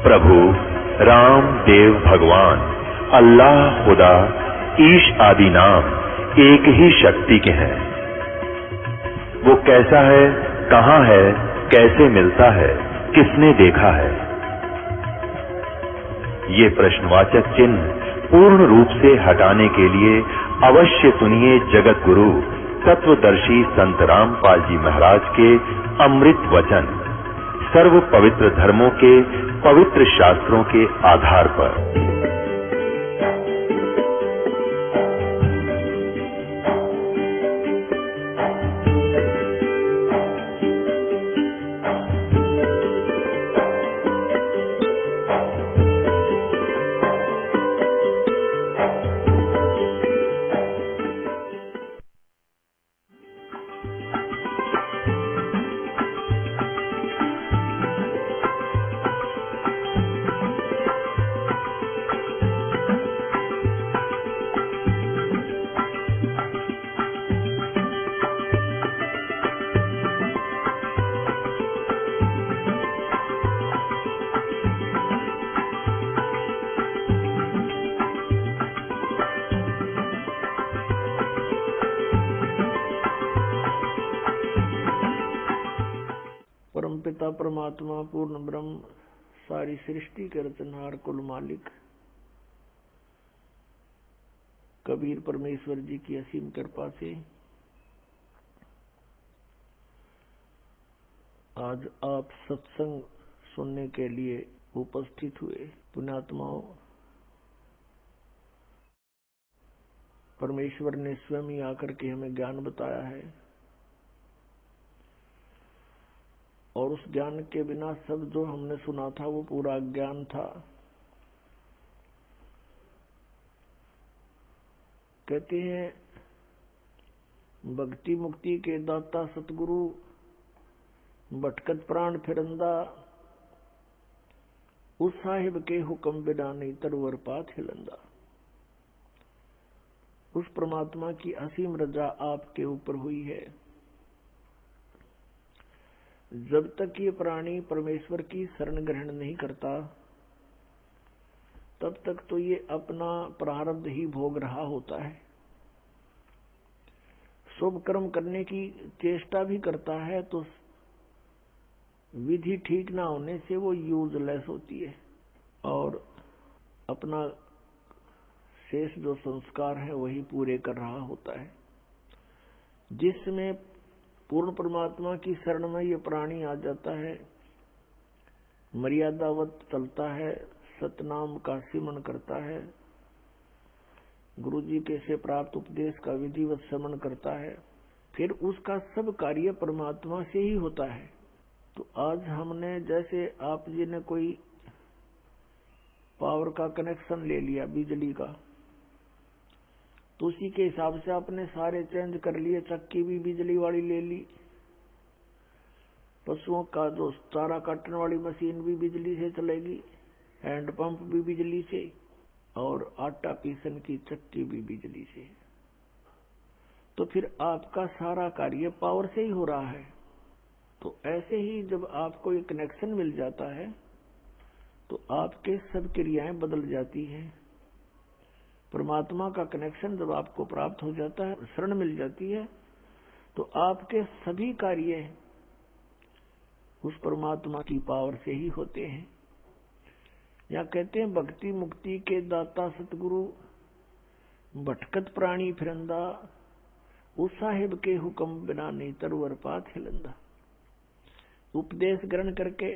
प्रभु राम देव भगवान अल्लाह खुदा ईश आदि नाम एक ही शक्ति के हैं। वो कैसा है, कहां है, कैसे मिलता है, किसने देखा है? ये प्रश्नवाचक चिन्ह पूर्ण रूप से हटाने के लिए अवश्य सुनिए जगत गुरु तत्वदर्शी संत रामपाल जी महाराज के अमृत वचन सर्व पवित्र धर्मों के पवित्र शास्त्रों के आधार पर। पिता परमात्मा पूर्ण ब्रह्म सारी सृष्टि के रचनहार कुल मालिक कबीर परमेश्वर जी की असीम कृपा से आज आप सत्संग सुनने के लिए उपस्थित हुए। पुण्यात्माओं, परमेश्वर ने स्वयं ही आकर के हमें ज्ञान बताया है और उस ज्ञान के बिना सब जो हमने सुना था वो पूरा ज्ञान था। कहते हैं भक्ति मुक्ति के दाता सतगुरु भटकत प्राण फिरंदा, उस साहिब के हुक्म बिना नहीं तरवर पात हिलंदा। उस परमात्मा की असीम रजा आपके ऊपर हुई है। जब तक ये प्राणी परमेश्वर की शरण ग्रहण नहीं करता तब तक तो ये अपना प्रारब्ध ही भोग रहा होता है। शुभ कर्म करने की चेष्टा भी करता है तो विधि ठीक ना होने से वो यूजलेस होती है और अपना शेष जो संस्कार है वही पूरे कर रहा होता है। जिसमें पूर्ण परमात्मा की शरण में ये प्राणी आ जाता है, मर्यादावत चलता है, सतनाम का सिमरन करता है, गुरु जी के से प्राप्त उपदेश का विधिवत श्रवण करता है, फिर उसका सब कार्य परमात्मा से ही होता है। तो आज हमने जैसे आप जी ने कोई पावर का कनेक्शन ले लिया बिजली का, तो उसी के हिसाब से आपने सारे चेंज कर लिए। चक्की भी बिजली वाली ले ली, पशुओं का जो चारा काटने वाली मशीन भी बिजली से चलेगी, हैंडपंप भी बिजली से और आटा पीसन की चक्की भी बिजली से। तो फिर आपका सारा कार्य पावर से ही हो रहा है। तो ऐसे ही जब आपको एक कनेक्शन मिल जाता है तो आपके सब क्रियाएं बदल जाती हैं। परमात्मा का कनेक्शन जब आपको प्राप्त हो जाता है, शरण मिल जाती है, तो आपके सभी कार्य उस परमात्मा की पावर से ही होते हैं। या कहते हैं भक्ति मुक्ति के दाता सतगुरु भटकत प्राणी फिरंदा, उस साहिब के हुक्म बिना नहीं तरवर पात हिलंदा। उपदेश ग्रहण करके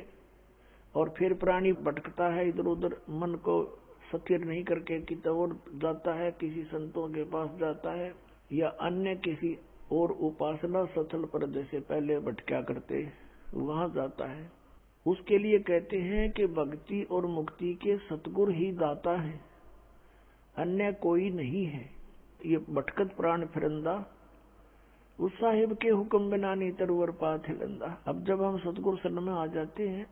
और फिर प्राणी भटकता है इधर उधर, मन को स्थिर नहीं करके किसी और जाता है, किसी संतों के पास जाता है या अन्य किसी और उपासना स्थल पर जैसे पहले भटका करते वहां जाता है। उसके लिए कहते हैं कि भक्ति और मुक्ति के सतगुरु ही दाता है, अन्य कोई नहीं है। ये भटकत प्राण फिरंदा, उस साहिब के हुक्म बिना नहीं तरवर पात हिलंदा। अब जब हम सतगुरु शरण में आ जाते हैं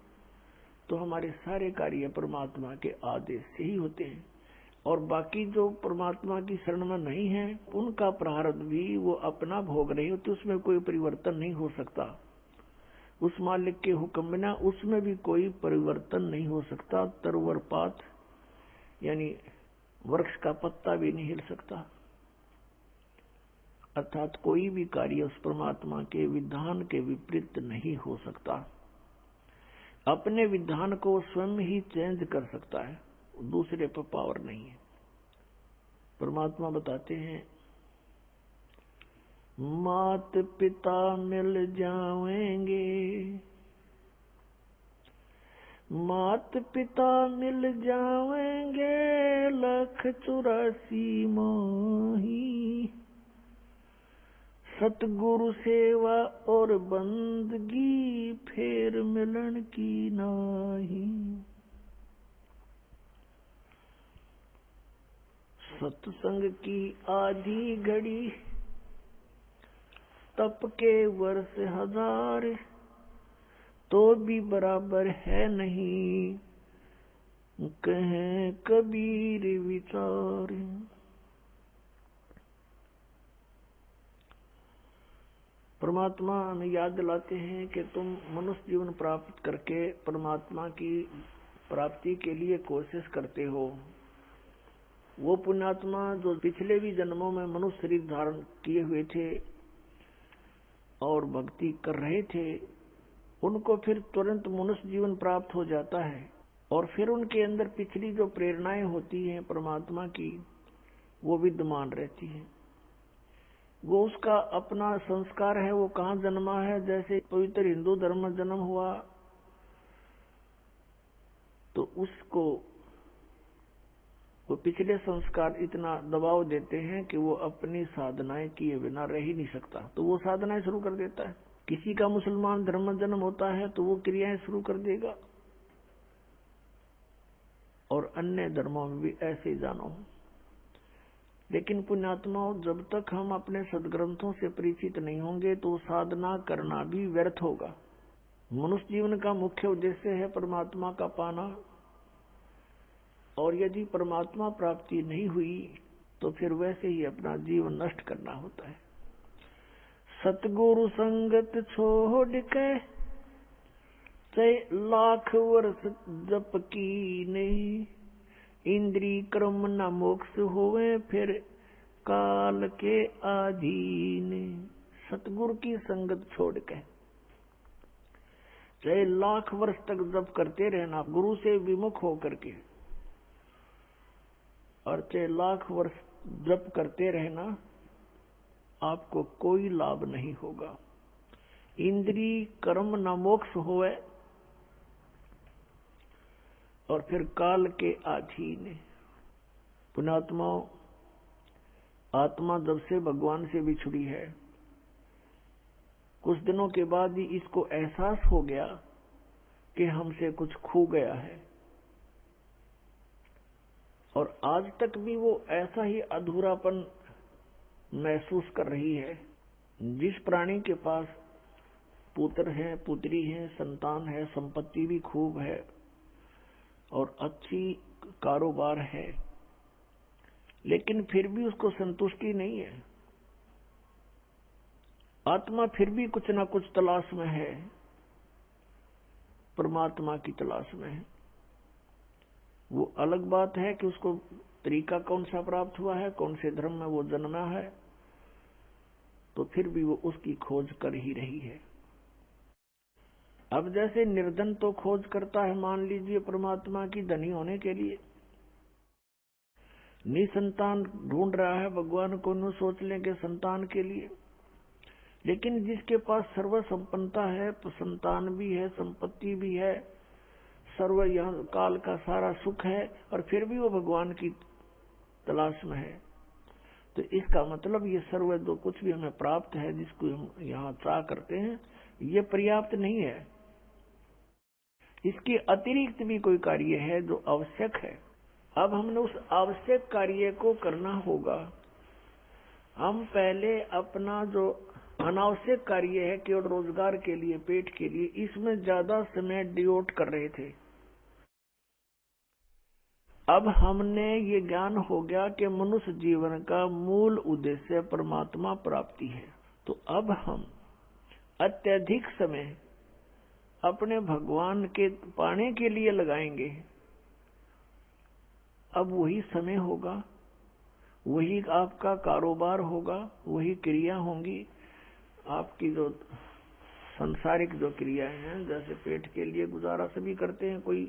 तो हमारे सारे कार्य परमात्मा के आदेश से ही होते हैं और बाकी जो परमात्मा की शरण में नहीं है उनका प्रारब्ध भी वो अपना भोग रही होती, उसमें कोई परिवर्तन नहीं हो सकता। उस मालिक के हुक्म बिना उसमें भी कोई परिवर्तन नहीं हो सकता। तरवरपात यानी वृक्ष का पत्ता भी नहीं हिल सकता। अर्थात कोई भी कार्य उस परमात्मा के विधान के विपरीत नहीं हो सकता। अपने विधान को स्वयं ही चेंज कर सकता है, दूसरे पर पावर नहीं है। परमात्मा बताते हैं, मात पिता मिल जाएंगे, मात पिता मिल जाएंगे, 184 माही, सतगुरु सेवा और बंदगी, फेर मिलन की नाही। सत्संग की आधी घड़ी, तप के वर्ष 1000, तो भी बराबर है नहीं, कहें कबीर विचार। परमात्मा हमें याद दिलाते हैं कि तुम मनुष्य जीवन प्राप्त करके परमात्मा की प्राप्ति के लिए कोशिश करते हो। वो पुण्यात्मा जो पिछले भी जन्मों में मनुष्य शरीर धारण किए हुए थे और भक्ति कर रहे थे, उनको फिर तुरंत मनुष्य जीवन प्राप्त हो जाता है और फिर उनके अंदर पिछली जो प्रेरणाएं होती हैं परमात्मा की, वो विद्यमान रहती हैं। वो उसका अपना संस्कार है, वो कहाँ जन्मा है। जैसे पवित्र हिंदू धर्म में जन्म हुआ तो उसको वो पिछले संस्कार इतना दबाव देते हैं कि वो अपनी साधनाएं किए बिना रह ही नहीं सकता, तो वो साधनाएं शुरू कर देता है। किसी का मुसलमान धर्म में जन्म होता है तो वो क्रियाएं शुरू कर देगा, और अन्य धर्मों में भी ऐसे ही जानो। लेकिन पुण्यात्माओं, जब तक हम अपने सदग्रंथों से परिचित नहीं होंगे तो साधना करना भी व्यर्थ होगा। मनुष्य जीवन का मुख्य उद्देश्य है परमात्मा का पाना, और यदि परमात्मा प्राप्ति नहीं हुई तो फिर वैसे ही अपना जीवन नष्ट करना होता है। सतगुरु संगत छोड़ के, 1,00,000 वर्ष जप की नहीं, इंद्री क्रम न मोक्ष होवे, फिर काल के अधीन। सतगुरु की संगत छोड़ के 1,00,000 वर्ष तक जप करते रहना, गुरु से विमुख होकर के, और 1,00,000 वर्ष जप करते रहना, आपको कोई लाभ नहीं होगा। इंद्री कर्म न मोक्ष होवे, और फिर काल के अधीन। पुण्यात्माओं, आत्मा जब से भगवान से बिछुड़ी है, कुछ दिनों के बाद ही इसको एहसास हो गया कि हमसे कुछ खो गया है, और आज तक भी वो ऐसा ही अधूरापन महसूस कर रही है। जिस प्राणी के पास पुत्र है, पुत्री है, संतान है, संपत्ति भी खूब है और अच्छी कारोबार है, लेकिन फिर भी उसको संतुष्टि नहीं है। आत्मा फिर भी कुछ ना कुछ तलाश में है, परमात्मा की तलाश में है। वो अलग बात है कि उसको तरीका कौन सा प्राप्त हुआ है, कौन से धर्म में वो जन्मा है, तो फिर भी वो उसकी खोज कर ही रही है। अब जैसे निर्धन तो खोज करता है, मान लीजिए परमात्मा की धनी होने के लिए, निसंतान ढूंढ रहा है भगवान को, न सोच लेंगे संतान के लिए। लेकिन जिसके पास सर्व संपन्नता है, संतान भी है, संपत्ति भी है, सर्व यहाँ काल का सारा सुख है, और फिर भी वो भगवान की तलाश में है, तो इसका मतलब ये सर्व जो कुछ भी हमें प्राप्त है, जिसको हम यहाँ चाह करते हैं, ये पर्याप्त नहीं है। इसके अतिरिक्त भी कोई कार्य है जो आवश्यक है। अब हमने उस आवश्यक कार्य को करना होगा। हम पहले अपना जो अनावश्यक कार्य है, केवल रोजगार के लिए, पेट के लिए, इसमें ज्यादा समय डिवोट कर रहे थे। अब हमने ये ज्ञान हो गया कि मनुष्य जीवन का मूल उद्देश्य परमात्मा प्राप्ति है, तो अब हम अत्यधिक समय अपने भगवान के पाने के लिए लगाएंगे, अब वही समय होगा, वही आपका कारोबार होगा, वही क्रिया होंगी। आपकी जो संसारिक जो क्रियाएं हैं, जैसे पेट के लिए गुजारा सभी करते हैं, कोई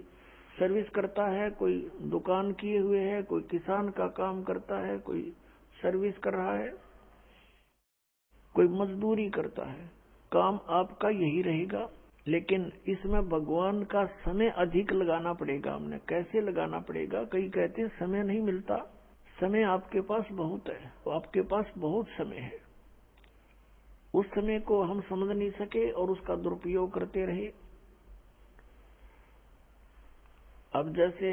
सर्विस करता है, कोई दुकान किए हुए है, कोई किसान का काम करता है, कोई सर्विस कर रहा है, कोई मजदूरी करता है। काम आपका यही रहेगा, लेकिन इसमें भगवान का समय अधिक लगाना पड़ेगा। हमने कैसे लगाना पड़ेगा? कई कहते हैं समय नहीं मिलता। समय आपके पास बहुत है, आपके पास बहुत समय है। उस समय को हम समझ नहीं सके और उसका दुरुपयोग करते रहे। अब जैसे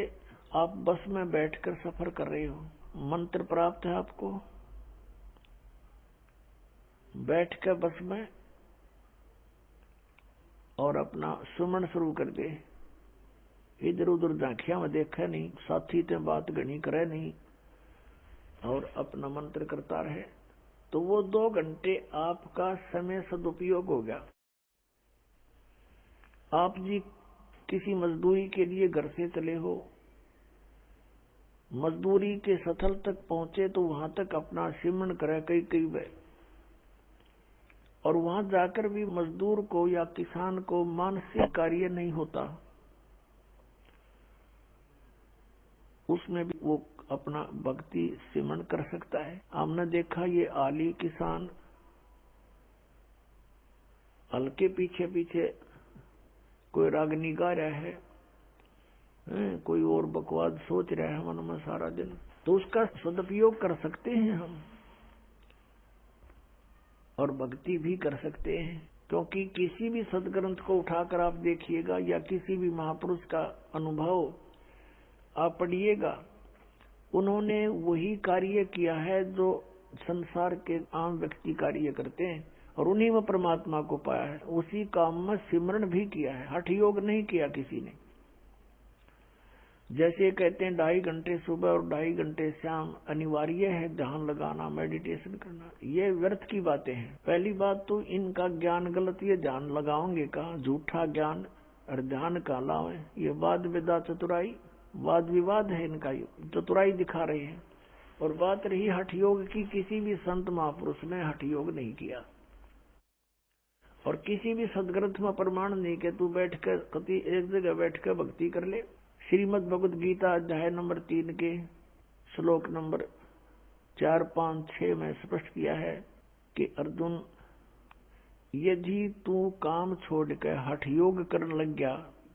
आप बस में बैठकर सफर कर रहे हो, मंत्र प्राप्त है आपको, बैठ कर बस में और अपना सुमन शुरू कर दे, इधर उधर झांकिया में देखा नहीं, साथी ते बात गणी करे नहीं और अपना मंत्र करता रहे, तो वो 2 घंटे आपका समय सदुपयोग हो गया। आप जी किसी मजदूरी के लिए घर से चले हो, मजदूरी के स्थल तक पहुंचे तो वहां तक अपना सिमरण करे कई बार, और वहां जाकर भी मजदूर को या किसान को मानसिक कार्य नहीं होता, उसमें भी वो अपना भक्ति सिमरण कर सकता है। हमने देखा ये आली किसान हल्के पीछे पीछे कोई रागनी गा रहा है, कोई और बकवाद सोच रहा है मन में सारा दिन, तो उसका सदुपयोग कर सकते हैं हम और भक्ति भी कर सकते हैं। क्योंकि किसी भी सदग्रंथ को उठाकर आप देखिएगा या किसी भी महापुरुष का अनुभव आप पढ़िएगा, उन्होंने वही कार्य किया है जो संसार के आम व्यक्ति कार्य करते हैं और उन्हीं में परमात्मा को पाया है। उसी काम में सिमरण भी किया है, हठ योग नहीं किया किसी ने। जैसे कहते हैं 2.5 घंटे सुबह और 2.5 घंटे शाम अनिवार्य है ध्यान लगाना, मेडिटेशन करना, ये व्यर्थ की बातें हैं। पहली बात तो इनका ज्ञान गलत, ये ध्यान लगाओगे कहाँ, झूठा ज्ञान और ध्यान का लावे, ये वाद विदा चतुराई, वाद विवाद है इनका, चतुराई दिखा रहे हैं। और बात रही हठ योग की, किसी भी संत महापुरुष ने हठ योग नहीं किया और किसी भी सदग्रंथ में प्रमाण नहीं कि तू बैठ कर कति एक जगह बैठ कर भक्ति कर ले। श्रीमद् भगवद गीता अध्याय नंबर 3 के श्लोक नंबर 4, 5, 6 में स्पष्ट किया है कि अर्जुन, यदि तू काम छोड़कर हठ योग करने लग गया,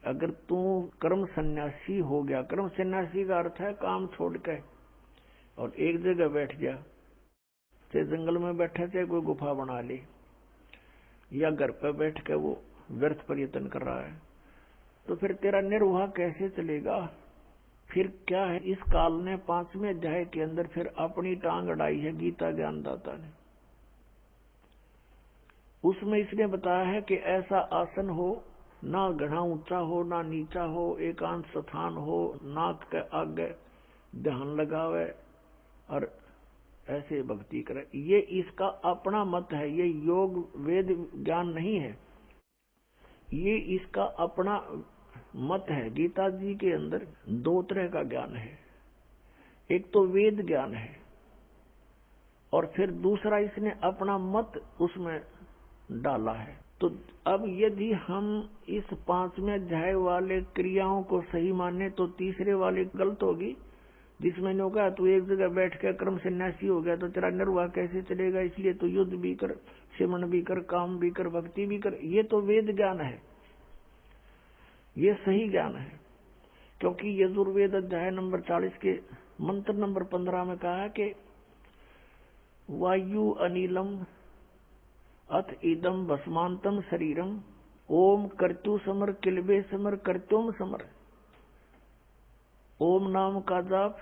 अगर तू कर्म सन्यासी हो गया, कर्म सन्यासी का अर्थ है काम छोड़कर और एक जगह बैठ गया, चाहे जंगल में बैठा, चाहे कोई गुफा बना ले, या घर पर बैठ कर वो व्यर्थ प्रयत्न कर रहा है, तो फिर तेरा निर्वाह कैसे चलेगा? फिर क्या है? इस काल ने 5वें अध्याय के अंदर फिर अपनी टांग अड़ाई है गीता ज्ञानदाता ने। उसमें इसने बताया है कि ऐसा आसन हो, ना घना ऊंचा हो ना नीचा हो, एकांत स्थान हो, नाक के आगे ध्यान लगावे और ऐसे भक्ति करे। ये इसका अपना मत है, ये योग वेद ज्ञान नहीं है, ये इसका अपना मत है। गीता जी के अंदर 2 तरह का ज्ञान है, एक तो वेद ज्ञान है और फिर दूसरा इसने अपना मत उसमें डाला है। तो अब यदि हम इस 5वें अध्याय वाले क्रियाओं को सही माने तो तीसरे वाली गलत होगी, जिसमें ने कहा तू एक जगह बैठ कर कर्म सन्यासी हो गया तो तेरा निर्वाह कैसे चलेगा, इसलिए तो युद्ध भी कर, सिमरण भी कर, काम भी कर, भक्ति भी कर। ये तो वेद ज्ञान है, ये सही ज्ञान है। क्योंकि यजुर्वेद अध्याय नंबर 40 के मंत्र नंबर 15 में कहा है कि वायु अनिलम अथ इदम भस्मांतम शरीरम ओम कर्तु समर किलबे समर कर्तुम समर। ओम नाम का जाप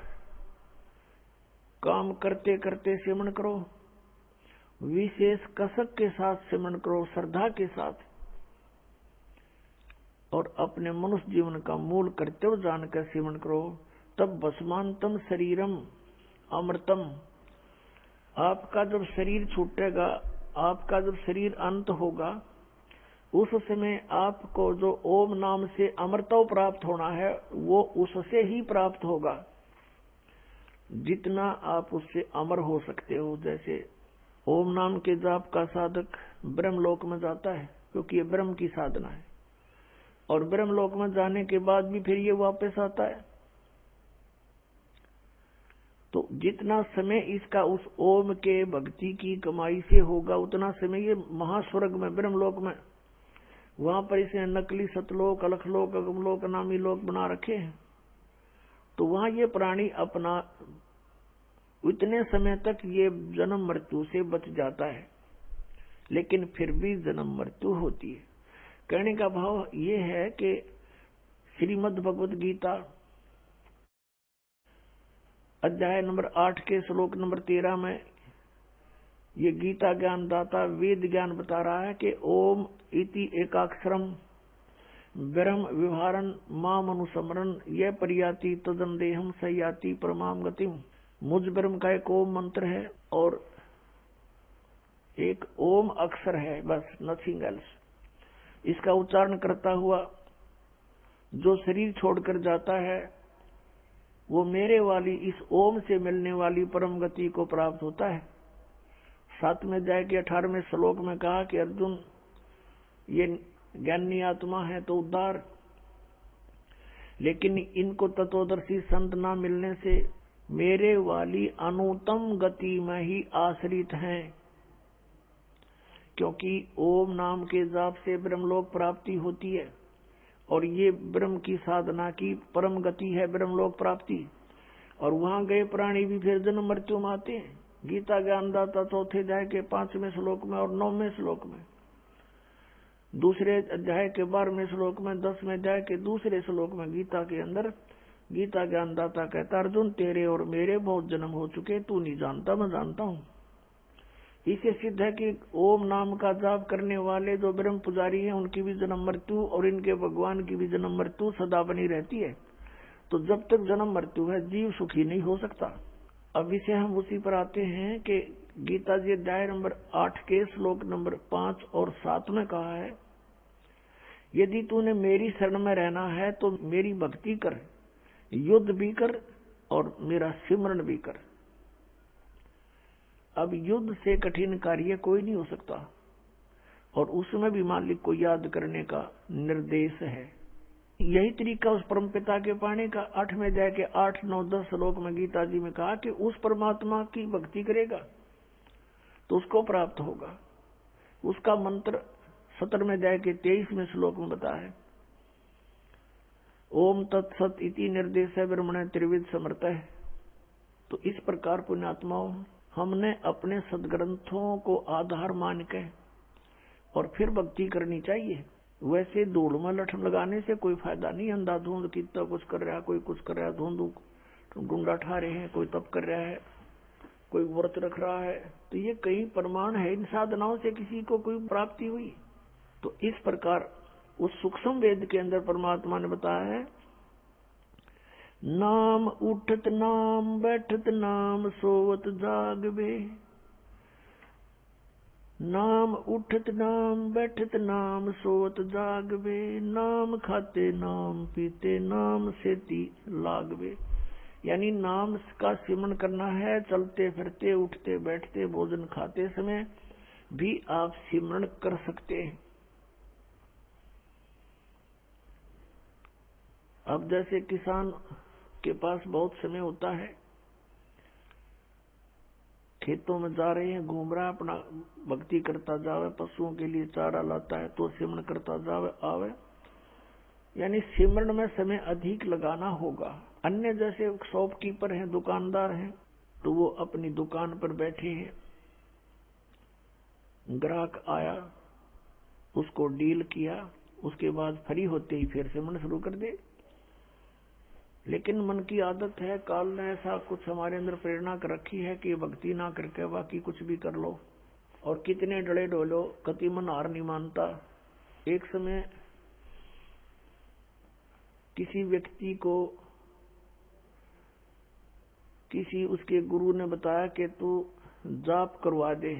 काम करते करते सिमरण करो, विशेष कसक के साथ सिमरण करो, श्रद्धा के साथ, और अपने मनुष्य जीवन का मूल कर्तव्य जानकर सिमरण करो। तब भस्मांतम शरीरम अमृतम, आपका जब शरीर छूटेगा, आपका जब शरीर अंत होगा उस समय आपको जो ओम नाम से अमरत्व प्राप्त होना है वो उससे ही प्राप्त होगा जितना आप उससे अमर हो सकते हो। जैसे ओम नाम के जाप का साधक ब्रह्मलोक में जाता है क्योंकि ये ब्रह्म की साधना है, और ब्रह्मलोक में जाने के बाद भी फिर ये वापस आता है। तो जितना समय इसका उस ओम के भक्ति की कमाई से होगा उतना समय ये महास्वर्ग में ब्रह्मलोक में, वहां पर इसने नकली सतलोक, अलखलोक, अगमलोक, नामी लोक बना रखे हैं। तो वहां ये प्राणी अपना इतने समय तक ये जन्म मृत्यु से बच जाता है, लेकिन फिर भी जन्म मृत्यु होती है। कहने का भाव ये है कि श्रीमद् भगवत गीता अध्याय नंबर 8 के श्लोक नंबर 13 में ये गीता ज्ञान दाता वेद ज्ञान बता रहा है कि ओम इति एकाक्षरम ब्रह्म विहारन माम अनुसमरन यह परियाति तदन देहम सयाति परमाम गतिम। मुझ ब्रह्म का एक ओम मंत्र है और एक ओम अक्षर है, बस नथिंग एल्स। इसका उच्चारण करता हुआ जो शरीर छोड़कर जाता है वो मेरे वाली इस ओम से मिलने वाली परम गति को प्राप्त होता है। 7वें अध्याय के 18वें श्लोक में कहा कि अर्जुन ये ज्ञानी आत्मा है तो उद्धार, लेकिन इनको तत्वदर्शी संत ना मिलने से मेरे वाली अनुत्तम गति में ही आश्रित हैं, क्योंकि ओम नाम के जाप से ब्रह्मलोक प्राप्ति होती है और ये ब्रह्म की साधना की परम गति है ब्रह्मलोक प्राप्ति। और वहां गए प्राणी भी फिर जन्म मृत्यु में आते हैं। गीता ज्ञानदाता 4थे अध्याय के 5वें श्लोक में और 9वें श्लोक में, 2रे अध्याय के 12वें श्लोक में, 10वें अध्याय के 2रे श्लोक में गीता के अंदर गीता ज्ञानदाता कहता अर्जुन तेरे और मेरे बहुत जन्म हो चुके, तू नहीं जानता मैं जानता हूं। इसे सिद्ध है कि ओम नाम का जाप करने वाले जो ब्रह्म पुजारी हैं उनकी भी जन्म मृत्यु और इनके भगवान की भी जन्म मृत्यु सदा बनी रहती है। तो जब तक जन्म मृत्यु है जीव सुखी नहीं हो सकता। अब इसे हम उसी पर आते हैं कि गीता जी अध्याय नंबर 8 के श्लोक नंबर 5 और 7 में कहा है यदि तूने मेरी शरण में रहना है तो मेरी भक्ति कर, युद्ध भी कर और मेरा सिमरन भी कर। अब युद्ध से कठिन कार्य कोई नहीं हो सकता और उसमें भी मालिक को याद करने का निर्देश है। यही तरीका उस परमपिता के पाने का 8वें अध्याय के 8, 9, 10 श्लोक में गीता जी में कहा कि उस परमात्मा की भक्ति करेगा तो उसको प्राप्त होगा। उसका मंत्र 17वें अध्याय के 23वें श्लोक में बताया है ओम तत्सत इति निर्देश ब्रह्मणे त्रिविध समर्थ है। तो इस प्रकार पुण्यात्माओं हमने अपने सदग्रंथों को आधार मान के और फिर भक्ति करनी चाहिए। वैसे धूल में लठम लगाने से कोई फायदा नहीं। अंधाधुंध कितना कुछ कर रहा है, कोई कुछ कर रहा है, धुंध डूंडा ठा रहे हैं, कोई तप कर रहा है, कोई व्रत रख रहा है, तो ये कई प्रमाण है इन साधनाओं से किसी को कोई प्राप्ति हुई। तो इस प्रकार उस सूक्ष्म वेद के अंदर परमात्मा ने बताया है नाम उठत नाम बैठत नाम सोवत जागबे, नाम उठत नाम बैठत नाम सोवत जागबे, नाम खाते नाम पीते नाम सेती लागबे। यानी नाम का सिमरन करना है, चलते फिरते उठते बैठते भोजन खाते समय भी आप सिमरन कर सकते हैं। अब जैसे किसान के पास बहुत समय होता है, खेतों में जा रहे हैं, घूम रहा है, अपना भक्ति करता जावे, पशुओं के लिए चारा लाता है तो सिमरन करता जावे आवे, यानी सिमरन में समय अधिक लगाना होगा। अन्य जैसे शॉपकीपर हैं, दुकानदार हैं, तो वो अपनी दुकान पर बैठे हैं, ग्राहक आया, उसको डील किया, उसके बाद फ्री होते ही फिर सिमरन शुरू कर दे। लेकिन मन की आदत है, काल ने ऐसा कुछ हमारे अंदर प्रेरणा कर रखी है कि भक्ति ना करके बाकी कुछ भी कर लो और कितने डले डोलो, कति मन हार नहीं मानता। एक समय किसी व्यक्ति को किसी उसके गुरु ने बताया कि तू जाप करवा दे,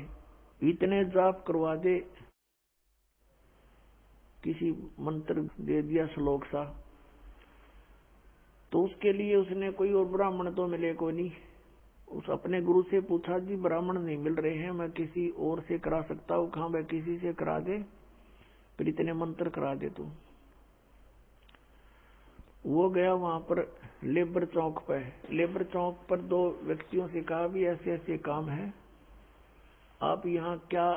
इतने जाप करवा दे किसी मंत्र दे दिया श्लोक सा, तो उसके लिए उसने कोई और ब्राह्मण तो मिले को नहीं। उस अपने गुरु से पूछा, जी ब्राह्मण नहीं मिल रहे हैं, मैं किसी और से करा सकता हूँ? कहा मैं किसी से करा दे, फिर इतने मंत्र करा दे तू। वो गया वहां पर लेबर चौक पे। लेबर चौक पर दो व्यक्तियों से कहा, भी ऐसे ऐसे काम है, आप यहाँ क्या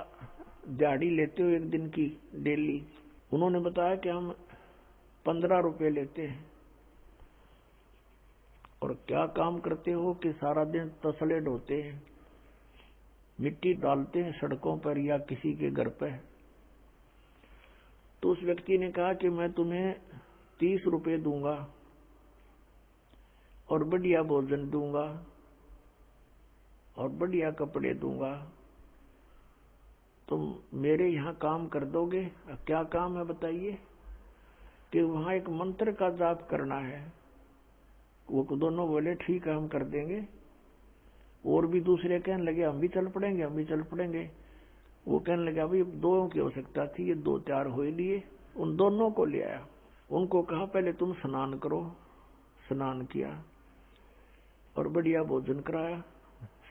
दिहाड़ी लेते हो एक दिन की डेली? उन्होंने बताया कि हम 15 रुपए लेते हैं। और क्या काम करते हो? कि सारा दिन तसले ढोते हैं, मिट्टी डालते हैं सड़कों पर या किसी के घर पे। तो उस व्यक्ति ने कहा कि मैं तुम्हें 30 रुपए दूंगा और बढ़िया भोजन दूंगा और बढ़िया कपड़े दूंगा, तुम मेरे यहाँ काम कर दोगे? क्या काम है बताइए? कि वहां एक मंत्र का जाप करना है। वो दोनों बोले ठीक है हम कर देंगे। और भी दूसरे कहने लगे हम भी चल पड़ेंगे, हम भी चल पड़ेंगे। वो कहने लगा भाई 2 की आवश्यकता थी, ये 2 4 हो लिए। उन दोनों को ले आया, उनको कहा पहले तुम स्नान करो। स्नान किया और बढ़िया भोजन कराया,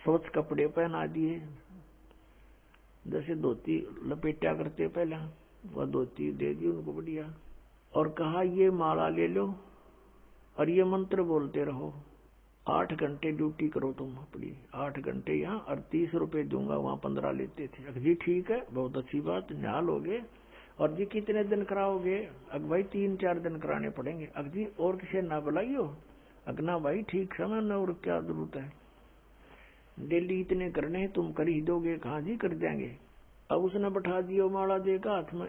स्वच्छ कपड़े पहना दिए, जैसे धोती लपेटा करते पहले, वह धोती दे दी उनको बढ़िया। और कहा ये माला ले लो और ये मंत्र बोलते रहो, 8 घंटे ड्यूटी करो तुम अपनी, 8 घंटे यहाँ और 30 रुपए दूंगा, वहां 15 लेते थे। अग जी ठीक है, बहुत अच्छी बात, न्याल हो गए। और जी कितने दिन कराओगे? अग भाई 3-4 दिन कराने पड़ेंगे। अग जी और किसी ना बुलाइयो? अगना भाई ठीक समय न, और क्या जरूरत है, डेली इतने करने तुम कर ही दोगे? कहा जी कर देंगे। अब उसने बैठा दियो माला देगा हाथ में।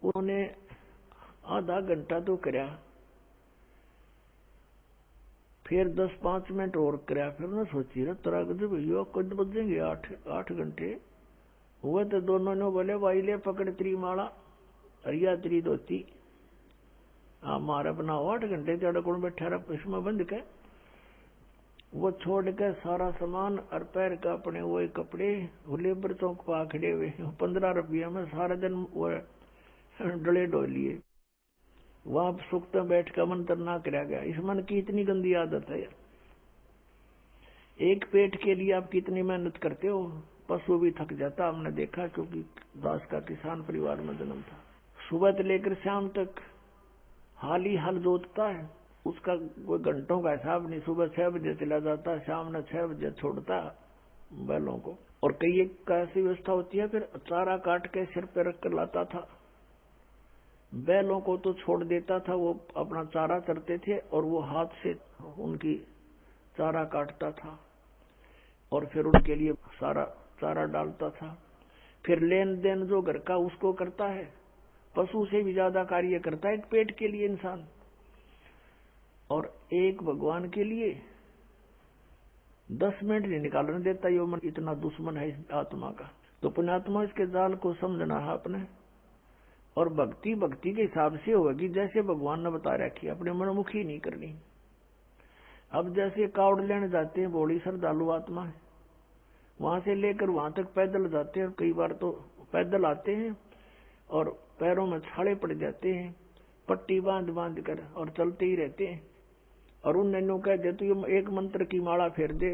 उन्होंने आधा घंटा तो करया, फिर 10-5 मिनट और कराया। फिर उन्होंने सोची रहा तरह भैया कद बजेंगे 8 घंटे हुए। तो दोनों ने बोले भाई ले पकड़ तेरी माला अरिया तेरी धोती, हमारा बनाओ 8 घंटे चढ़ बैठा रहा इसमें बंद के। वो छोड़ के सारा सामान और पैर का अपने वो कपड़े वो लेबर चौक पा खड़े हुए, 15 रुपया में सारा दिन वो डले डो लिए। वहां सुख बैठ कर मंत्र ना कराया गया। इस मन की इतनी गंदी आदत है। एक पेट के लिए आप कितनी मेहनत करते हो, पशु भी थक जाता, हमने देखा, क्योंकि दास का किसान परिवार में जन्म था। सुबह से लेकर शाम तक हाल ही हाल जोतता है, उसका कोई घंटों का हिसाब नहीं। सुबह 6 बजे चला जाता, शाम ने 6 बजे छोड़ता बैलों को। और कई एक ऐसी व्यवस्था होती है, फिर चारा काट के सिर पे रख कर लाता था। बैलों को तो छोड़ देता था, वो अपना चारा चरते थे और वो हाथ से उनकी चारा काटता था और फिर उनके लिए सारा चारा डालता था। फिर लेन देन जो घर का उसको करता है, पशु से भी ज्यादा कार्य करता है एक पेट के लिए इंसान। और एक भगवान के लिए 10 मिनट नहीं निकालने देता ये मन, इतना दुश्मन है इस आत्मा का। तो पुण्यात्मा इसके जाल को समझना है अपने। और भक्ति भक्ति के हिसाब से होगी जैसे भगवान ने बता रखी, अपने मनमुखी नहीं करनी। अब जैसे कावड़ लेने जाते हैं, बड़ी श्रद्धालु आत्मा है, वहां से लेकर वहां तक पैदल जाते हैं। कई बार तो पैदल आते हैं और पैरों में छाले पड़ जाते हैं, पट्टी बांध बांध कर, और चलते ही रहते हैं। और उन नैनो कह दे तो ये एक मंत्र की माला फेर दे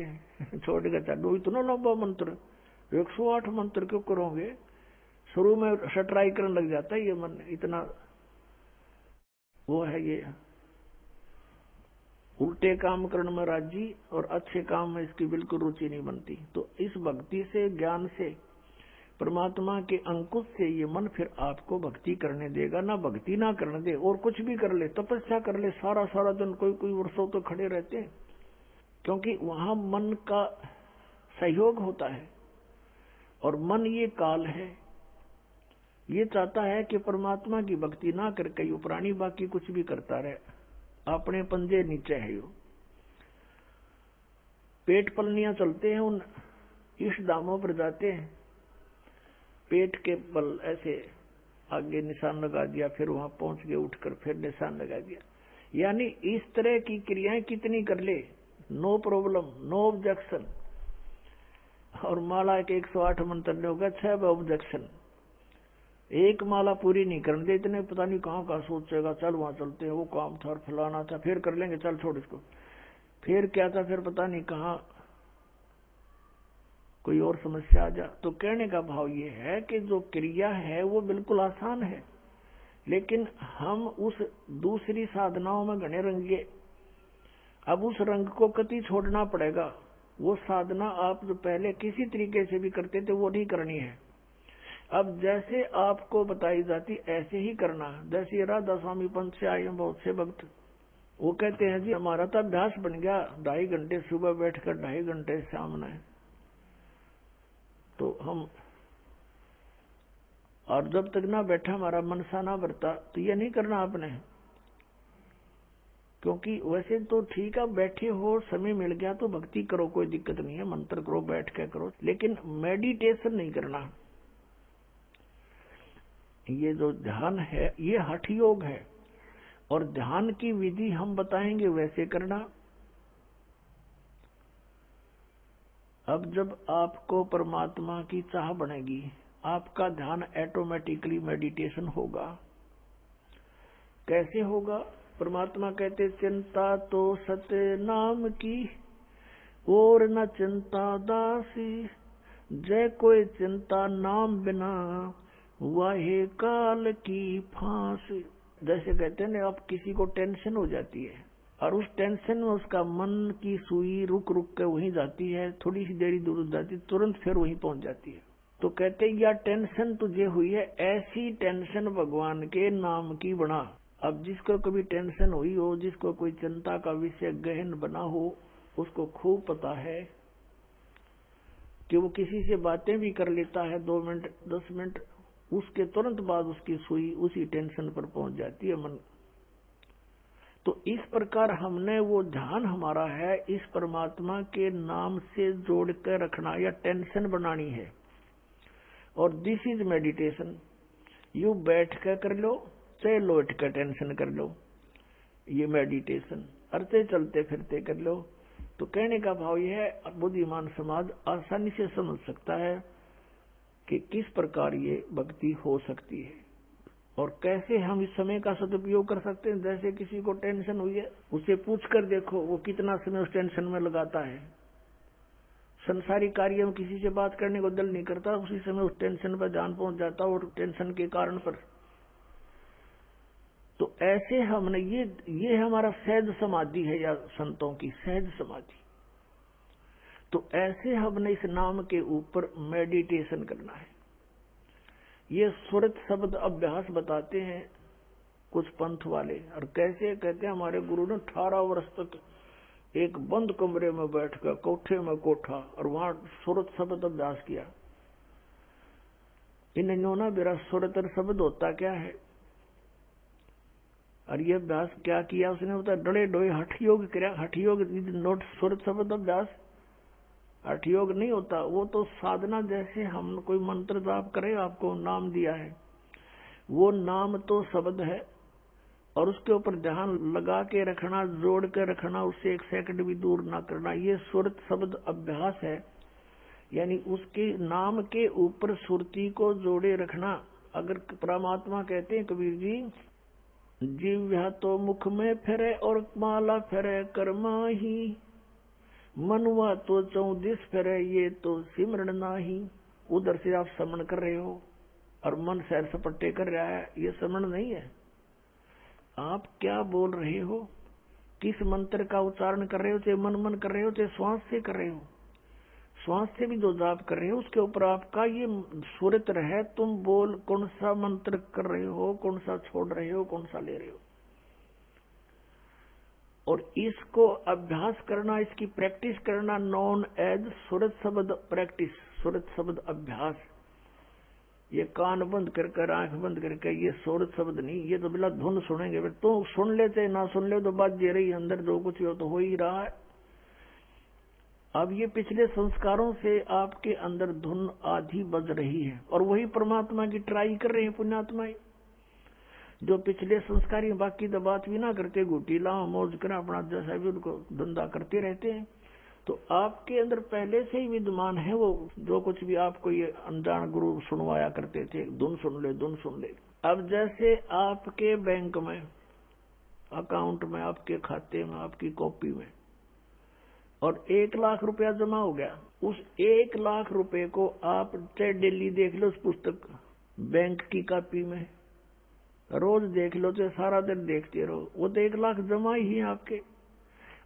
छोड़ के चलो, इतना लंबा मंत्र 108 मंत्र क्यों करोगे? शुरू में सटराई करने लग जाता है ये मन, इतना वो है ये उल्टे काम करने में राजी, और अच्छे काम में इसकी बिल्कुल रुचि नहीं बनती। तो इस भक्ति से, ज्ञान से, परमात्मा के अंकुश से ये मन फिर आपको भक्ति करने देगा। ना भक्ति ना करने दे, और कुछ भी कर ले, तपस्या कर ले, सारा दिन, कोई वर्षों तो खड़े रहते हैं, क्योंकि वहां मन का सहयोग होता है। और मन ये काल है, ये चाहता है कि परमात्मा की भक्ति ना करके यो प्राणी बाकी कुछ भी करता रहे, अपने पंजे नीचे है। यो पेट पलनियां चलते हैं, उन इस दामों पर जाते हैं, पेट के बल ऐसे आगे निशान लगा दिया, फिर वहां पहुंच गए, उठकर फिर निशान लगा दिया। यानी इस तरह की क्रियाएं कितनी कर ले, नो प्रॉब्लम, नो ऑब्जेक्शन। और माला के 108 मंत्र ने होगा 6 ऑब्जेक्शन। एक माला पूरी नहीं करने दे, इतने पता नहीं कहाँ का सोचेगा, चल वहां चलते हैं, वो काम था और फलाना था, फिर कर लेंगे, चल छोड़ इसको, फिर क्या था, फिर पता नहीं कहाँ कोई और समस्या आ जा। तो कहने का भाव ये है कि जो क्रिया है वो बिल्कुल आसान है, लेकिन हम उस दूसरी साधनाओं में घने रंगे। अब उस रंग को कति छोड़ना पड़ेगा। वो साधना आप जो पहले किसी तरीके से भी करते थे वो नहीं करनी है। अब जैसे आपको बताई जाती ऐसे ही करना। जैसे राधा स्वामी पंथ से आए बहुत से भक्त, वो कहते हैं जी हमारा तो अभ्यास बन गया, 2.5 घंटे सुबह बैठकर 2.5 घंटे शाम में, तो हम, और जब तक ना बैठा हमारा मन सा ना भरता, तो ये नहीं करना आपने। क्योंकि वैसे तो ठीक है, बैठे हो, समय मिल गया तो भक्ति करो, कोई दिक्कत नहीं है, मंत्र करो, बैठ के करो, लेकिन मेडिटेशन नहीं करना। ये जो ध्यान है ये हठ योग है, और ध्यान की विधि हम बताएंगे वैसे करना। अब जब आपको परमात्मा की चाह बनेगी, आपका ध्यान ऑटोमेटिकली मेडिटेशन होगा। कैसे होगा? परमात्मा कहते चिंता तो सत्य नाम की, और न चिंता दासी, जय कोई चिंता नाम बिना, वाहे काल की फांसी। जैसे कहते हैं ना, अब किसी को टेंशन हो जाती है और उस टेंशन में उसका मन की सुई रुक रुक के वहीं जाती है, थोड़ी सी देरी दूर जाती है, तुरंत फिर वहीं पहुंच जाती है। तो कहते हैं या टेंशन तुझे हुई है, ऐसी टेंशन भगवान के नाम की बना। अब जिसको कभी टेंशन हुई हो, जिसको कोई चिंता का विषय गहन बना हो, उसको खूब पता है कि वो किसी से बातें भी कर लेता है 2 मिनट 10 मिनट, उसके तुरंत बाद उसकी सुई उसी टेंशन पर पहुंच जाती है मन। तो इस प्रकार हमने वो ध्यान हमारा है इस परमात्मा के नाम से जोड़ कर रखना या टेंशन बनानी है। और दिस इज मेडिटेशन। यू बैठ कर लो, चाहे लौट कर टेंशन कर लो, ये मेडिटेशन। अर्थे चलते फिरते कर लो। तो कहने का भाव यह है, बुद्धिमान समाज आसानी से समझ सकता है कि किस प्रकार ये भक्ति हो सकती है और कैसे हम इस समय का सदुपयोग कर सकते हैं। जैसे किसी को टेंशन हुई है, उसे पूछकर देखो वो कितना समय उस टेंशन में लगाता है। संसारी कार्य में किसी से बात करने को दिल नहीं करता, उसी समय उस टेंशन पर ध्यान पहुंच जाता और टेंशन के कारण पर। तो ऐसे हमने ये हमारा सहज समाधि है, या संतों की सहज समाधि। तो ऐसे हमने इस नाम के ऊपर मेडिटेशन करना है। ये सुरत शब्द अभ्यास बताते हैं कुछ पंथ वाले, और कैसे कहते हैं हमारे गुरु ने 18 वर्ष तक एक बंद कमरे में बैठकर, कोठे में कोठा, और वहां सुरत शब्द अभ्यास किया। इन्होंने मेरा सुरत शब्द होता क्या है, और ये अभ्यास क्या किया उसने, बता डरे डोए हठ योग किया। हठ योग नोट सुरत शब्द अभ्यास हठ योग नहीं होता, वो तो साधना। जैसे हम कोई मंत्र जाप करें, आपको नाम दिया है, वो नाम तो शब्द है, और उसके ऊपर ध्यान लगा के रखना, जोड़ के रखना, उससे 1 सेकंड भी दूर ना करना, ये सुरत शब्द अभ्यास है। यानी उसके नाम के ऊपर सुरती को जोड़े रखना। अगर परमात्मा कहते हैं कबीर जी, जिव्या तो मुख में फिरे और माला फिरे कर्मा ही, मनुआ तो 34 फिरे ये तो सिमरण नाही। उधर से आप समण कर रहे हो और मन सैर सपट्टे कर रहा है, ये समण नहीं है। आप क्या बोल रहे हो, किस मंत्र का उच्चारण कर रहे हो, चाहे मन कर रहे हो, चाहे श्वास से कर रहे हो, श्वास से भी जो जाप कर रहे हो उसके ऊपर आपका ये सुरत है। तुम बोल कौन सा मंत्र कर रहे हो, कौन सा छोड़ रहे हो, कौन सा ले रहे हो। और इसको अभ्यास करना, इसकी प्रैक्टिस करना, नॉन एज सुरत शब्द प्रैक्टिस, सुरत शब्द अभ्यास। ये कान बंद करके, आंख बंद करके, ये सुरत शब्द नहीं, ये तो बिला धुन सुनेंगे। तो सुन ले चाहे ना सुन ले, तो बात जे रही अंदर जो कुछ हो तो हो ही रहा है। अब ये पिछले संस्कारों से आपके अंदर धुन आधी बज रही है, और वही परमात्मा की ट्राई कर रहे हैं पुण्यात्माएं। जो पिछले संस्कारी बाकी तो बात भी ना करते, घुटी लाओ मौज कर अपना जैसा भी उनको धंधा करते रहते हैं। तो आपके अंदर पहले से ही विद्यमान है वो, जो कुछ भी आपको ये अनजान गुरु सुनवाया करते थे, धुन सुन ले धुन सुन ले। अब जैसे आपके बैंक में, अकाउंट में, आपके खाते में, आपकी कॉपी में और 1 लाख रुपया जमा हो गया, उस 1 लाख रुपए को आप चाहे डेली देख लो उस पुस्तक बैंक की कॉपी में, रोज देख लो, चाहे सारा दिन देखते रहो, वो तो 1 लाख जमा ही है आपके।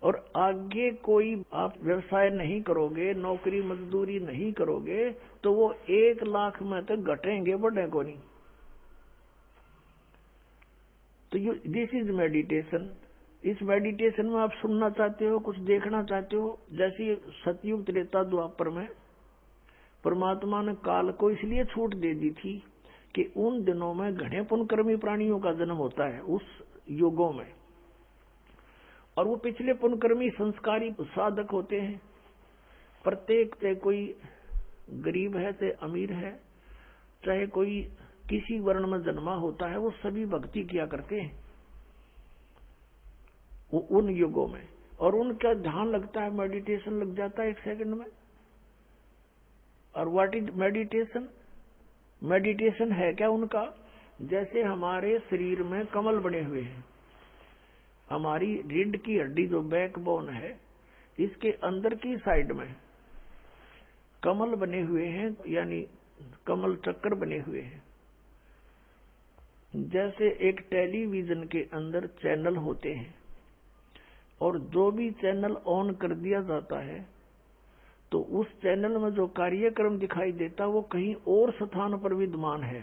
और आगे कोई आप व्यवसाय नहीं करोगे, नौकरी मजदूरी नहीं करोगे, तो वो 1 लाख में तो घटेंगे, बढ़े को नहीं। तो दिस इज मेडिटेशन। इस मेडिटेशन में आप सुनना चाहते हो, कुछ देखना चाहते हो, जैसे सतयुग त्रेता द्वापर में परमात्मा ने काल को इसलिए छूट दे दी थी कि उन दिनों में घने पुण्यकर्मी प्राणियों का जन्म होता है उस युगों में, और वो पिछले पुण्यकर्मी संस्कारी साधक होते हैं। प्रत्येक, चाहे कोई गरीब है चाहे अमीर है, चाहे कोई किसी वर्ण में जन्मा होता है, वो सभी भक्ति किया करते हैं वो उन युगों में। और उनका ध्यान लगता है, मेडिटेशन लग जाता है 1 सेकंड में। और व्हाट इज मेडिटेशन? मेडिटेशन है क्या उनका? जैसे हमारे शरीर में कमल बने हुए हैं, हमारी रीढ़ की हड्डी जो बैकबोन है, इसके अंदर की साइड में कमल बने हुए हैं, यानी कमल चक्कर बने हुए हैं। जैसे एक टेलीविजन के अंदर चैनल होते हैं, और जो भी चैनल ऑन कर दिया जाता है तो उस चैनल में जो कार्यक्रम दिखाई देता वो कहीं और स्थान पर विद्यमान है,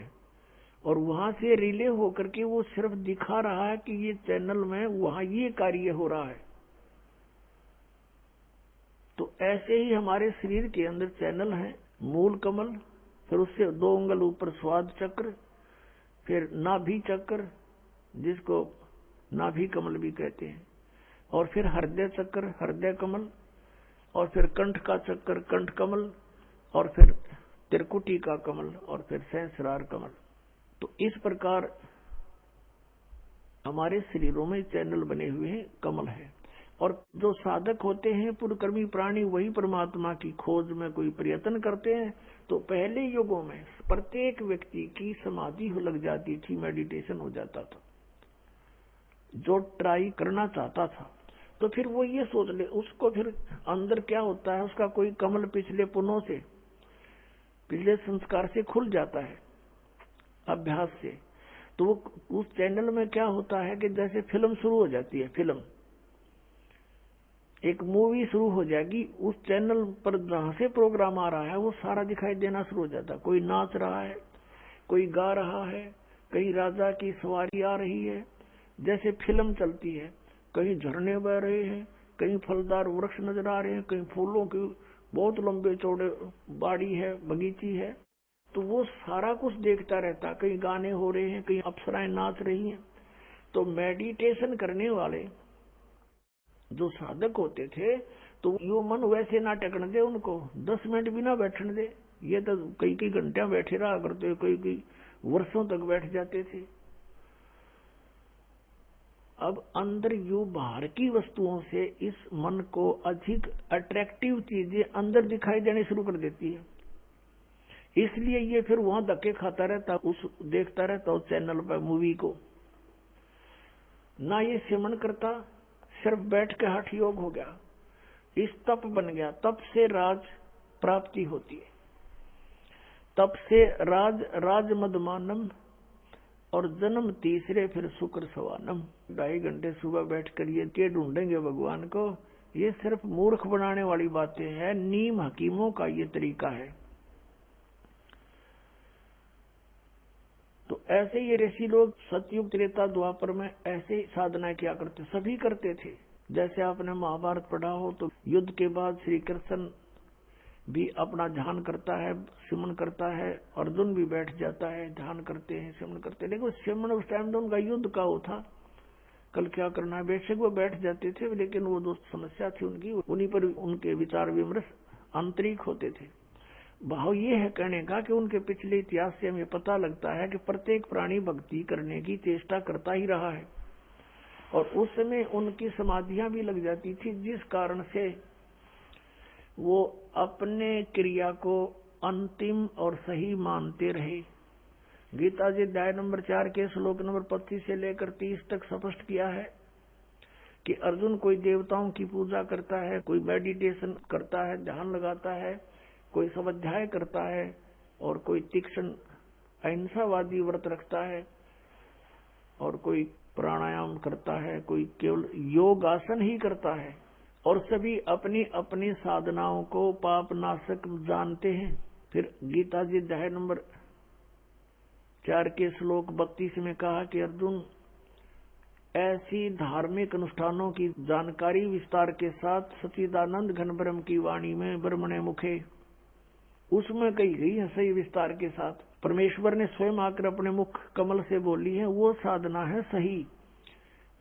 और वहां से रिले होकर के वो सिर्फ दिखा रहा है कि ये चैनल में वहां ये कार्य हो रहा है। तो ऐसे ही हमारे शरीर के अंदर चैनल है, मूल कमल, फिर उससे 2 उंगल ऊपर स्वाद चक्र, फिर नाभि चक्र जिसको नाभि कमल भी कहते हैं, और फिर हृदय चक्र, हृदय कमल, और फिर कंठ का चक्कर, कंठ कमल, और फिर त्रिकुटी का कमल, और फिर सहस्रार कमल। तो इस प्रकार हमारे शरीरों में चैनल बने हुए हैं, कमल है। और जो साधक होते हैं पुण्यकर्मी प्राणी, वही परमात्मा की खोज में कोई प्रयत्न करते हैं। तो पहले युगों में प्रत्येक व्यक्ति की समाधि लग जाती थी, मेडिटेशन हो जाता था, जो ट्राई करना चाहता था। तो फिर वो ये सोच ले, उसको फिर अंदर क्या होता है, उसका कोई कमल पिछले पुण्यों से, पिछले संस्कार से खुल जाता है अभ्यास से। तो वो उस चैनल में क्या होता है कि जैसे फिल्म शुरू हो जाती है, फिल्म एक मूवी शुरू हो जाएगी, उस चैनल पर जहां से प्रोग्राम आ रहा है वो सारा दिखाई देना शुरू हो जाता है। कोई नाच रहा है, कोई गा रहा है, कहीं राजा की सवारी आ रही है, जैसे फिल्म चलती है, कहीं झरने बह रहे हैं, कहीं फलदार वृक्ष नजर आ रहे हैं, कहीं फूलों की बहुत लंबे चौड़े बाड़ी है, बगीची है। तो वो सारा कुछ देखता रहता, कहीं गाने हो रहे हैं, कहीं अप्सराएं नाच रही हैं। तो मेडिटेशन करने वाले जो साधक होते थे, तो यो मन वैसे ना टेकने दे उनको, 10 मिनट भी ना बैठने दे। ये तो कई कई घंटे बैठे रहा करते, कई वर्षों तक बैठ जाते थे। अब अंदर यू बाहर की वस्तुओं से इस मन को अधिक अट्रैक्टिव चीजें अंदर दिखाई देनी शुरू कर देती है, इसलिए ये फिर वहां धक्के खाता रहता, उस देखता रहता उस चैनल पर मूवी को, ना ये सिमरण करता, सिर्फ बैठ के हठ योग हो गया, इस तप बन गया। तप से राज प्राप्ति होती है, तप से राज मदमानम, और जन्म तीसरे फिर शुक्र सवानम। 2.5 घंटे सुबह बैठकर ये के ढूंढेंगे भगवान को, ये सिर्फ मूर्ख बनाने वाली बातें हैं। नीम हकीमों का ये तरीका है। तो ऐसे ये ऋषि लोग सतयुग त्रेता द्वापर में ऐसे साधना किया करते, सभी करते थे। जैसे आपने महाभारत पढ़ा हो तो युद्ध के बाद श्री कृष्ण भी अपना ध्यान करता है, सिमरण करता है, अर्जुन भी बैठ जाता है, ध्यान करते हैं, सिमरण करते हैं। लेकिन सिमरण उस टाइम तो उनका युद्ध का वो था, कल क्या करना है, बेशक वो बैठ जाते थे, लेकिन वो जो समस्या थी उनकी, उन्हीं पर उनके विचार विमर्श आंतरिक होते थे। भाव ये है कहने का कि उनके पिछले इतिहास से हमें पता लगता है कि प्रत्येक प्राणी भक्ति करने की चेष्टा करता ही रहा है, और उस समय उनकी समाधियां भी लग जाती थी, जिस कारण से वो अपने क्रिया को अंतिम और सही मानते रहे। गीता जी अध्याय नंबर 4 के श्लोक नंबर 25 से लेकर 30 तक स्पष्ट किया है कि अर्जुन कोई देवताओं की पूजा करता है, कोई मेडिटेशन करता है, ध्यान लगाता है, कोई स्वाध्याय करता है और कोई तीक्ष्ण अहिंसावादी व्रत रखता है और कोई प्राणायाम करता है, कोई केवल योग आसन ही करता है और सभी अपनी अपनी साधनाओं को पाप नाशक जानते हैं। फिर गीता जी अध्याय नंबर 4 के श्लोक 32 में कहा कि अर्जुन ऐसी धार्मिक अनुष्ठानों की जानकारी विस्तार के साथ सच्चिदानंद घन ब्रह्म की वाणी में ब्रह्मणे मुखे उसमें कही गई है सही विस्तार के साथ। परमेश्वर ने स्वयं आकर अपने मुख कमल से बोली है, वो साधना है सही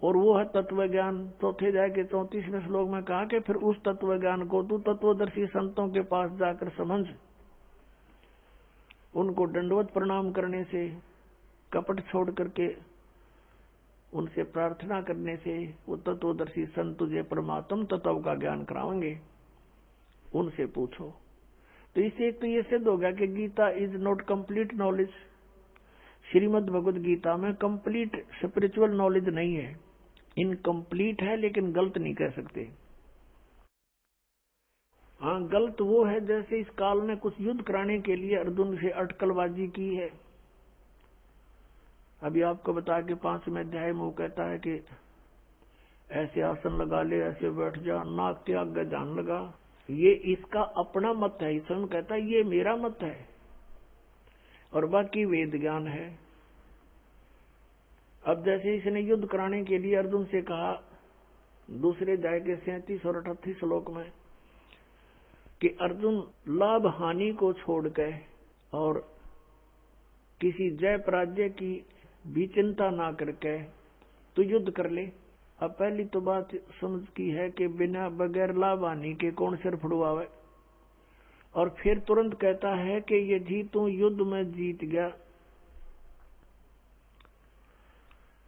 और वो है तत्व ज्ञान। चौथे अध्याय के 34वें श्लोक में कहा कि फिर उस तत्व ज्ञान को तू तत्वदर्शी संतों के पास जाकर समझ, उनको दंडवत प्रणाम करने से, कपट छोड़ करके उनसे प्रार्थना करने से वो तत्वदर्शी संत तुझे परमात्म तत्व का ज्ञान कराएंगे, उनसे पूछो। तो इससे एक तो ये सिद्ध हो गया कि Gita is not complete knowledge. Shrimad Bhagavad Gita में कंप्लीट स्पिरिचुअल नॉलेज नहीं है, इनकम्प्लीट है, लेकिन गलत नहीं कह सकते। हाँ, गलत वो है जैसे इस काल ने कुछ युद्ध कराने के लिए अर्जुन से अटकलबाजी की है। अभी आपको बता के 5वें अध्याय में वो कहता है कि ऐसे आसन लगा ले, ऐसे बैठ जा, नाक के आगे ध्यान लगा। ये इसका अपना मत है, स्वयं कहता है ये मेरा मत है और बाकी वेद ज्ञान है। अब जैसे इसने युद्ध कराने के लिए अर्जुन से कहा दूसरे अध्याय के 37 और 38 श्लोक में कि अर्जुन लाभ हानि को छोड़कर और किसी जय पराजय की भी चिंता ना करके तो युद्ध कर ले। अब पहली तो बात समझ की है कि बिना बगैर लाभ हानि के कौन सिर फुड़वावे, और फिर तुरंत कहता है कि यदि तू युद्ध में जीत गया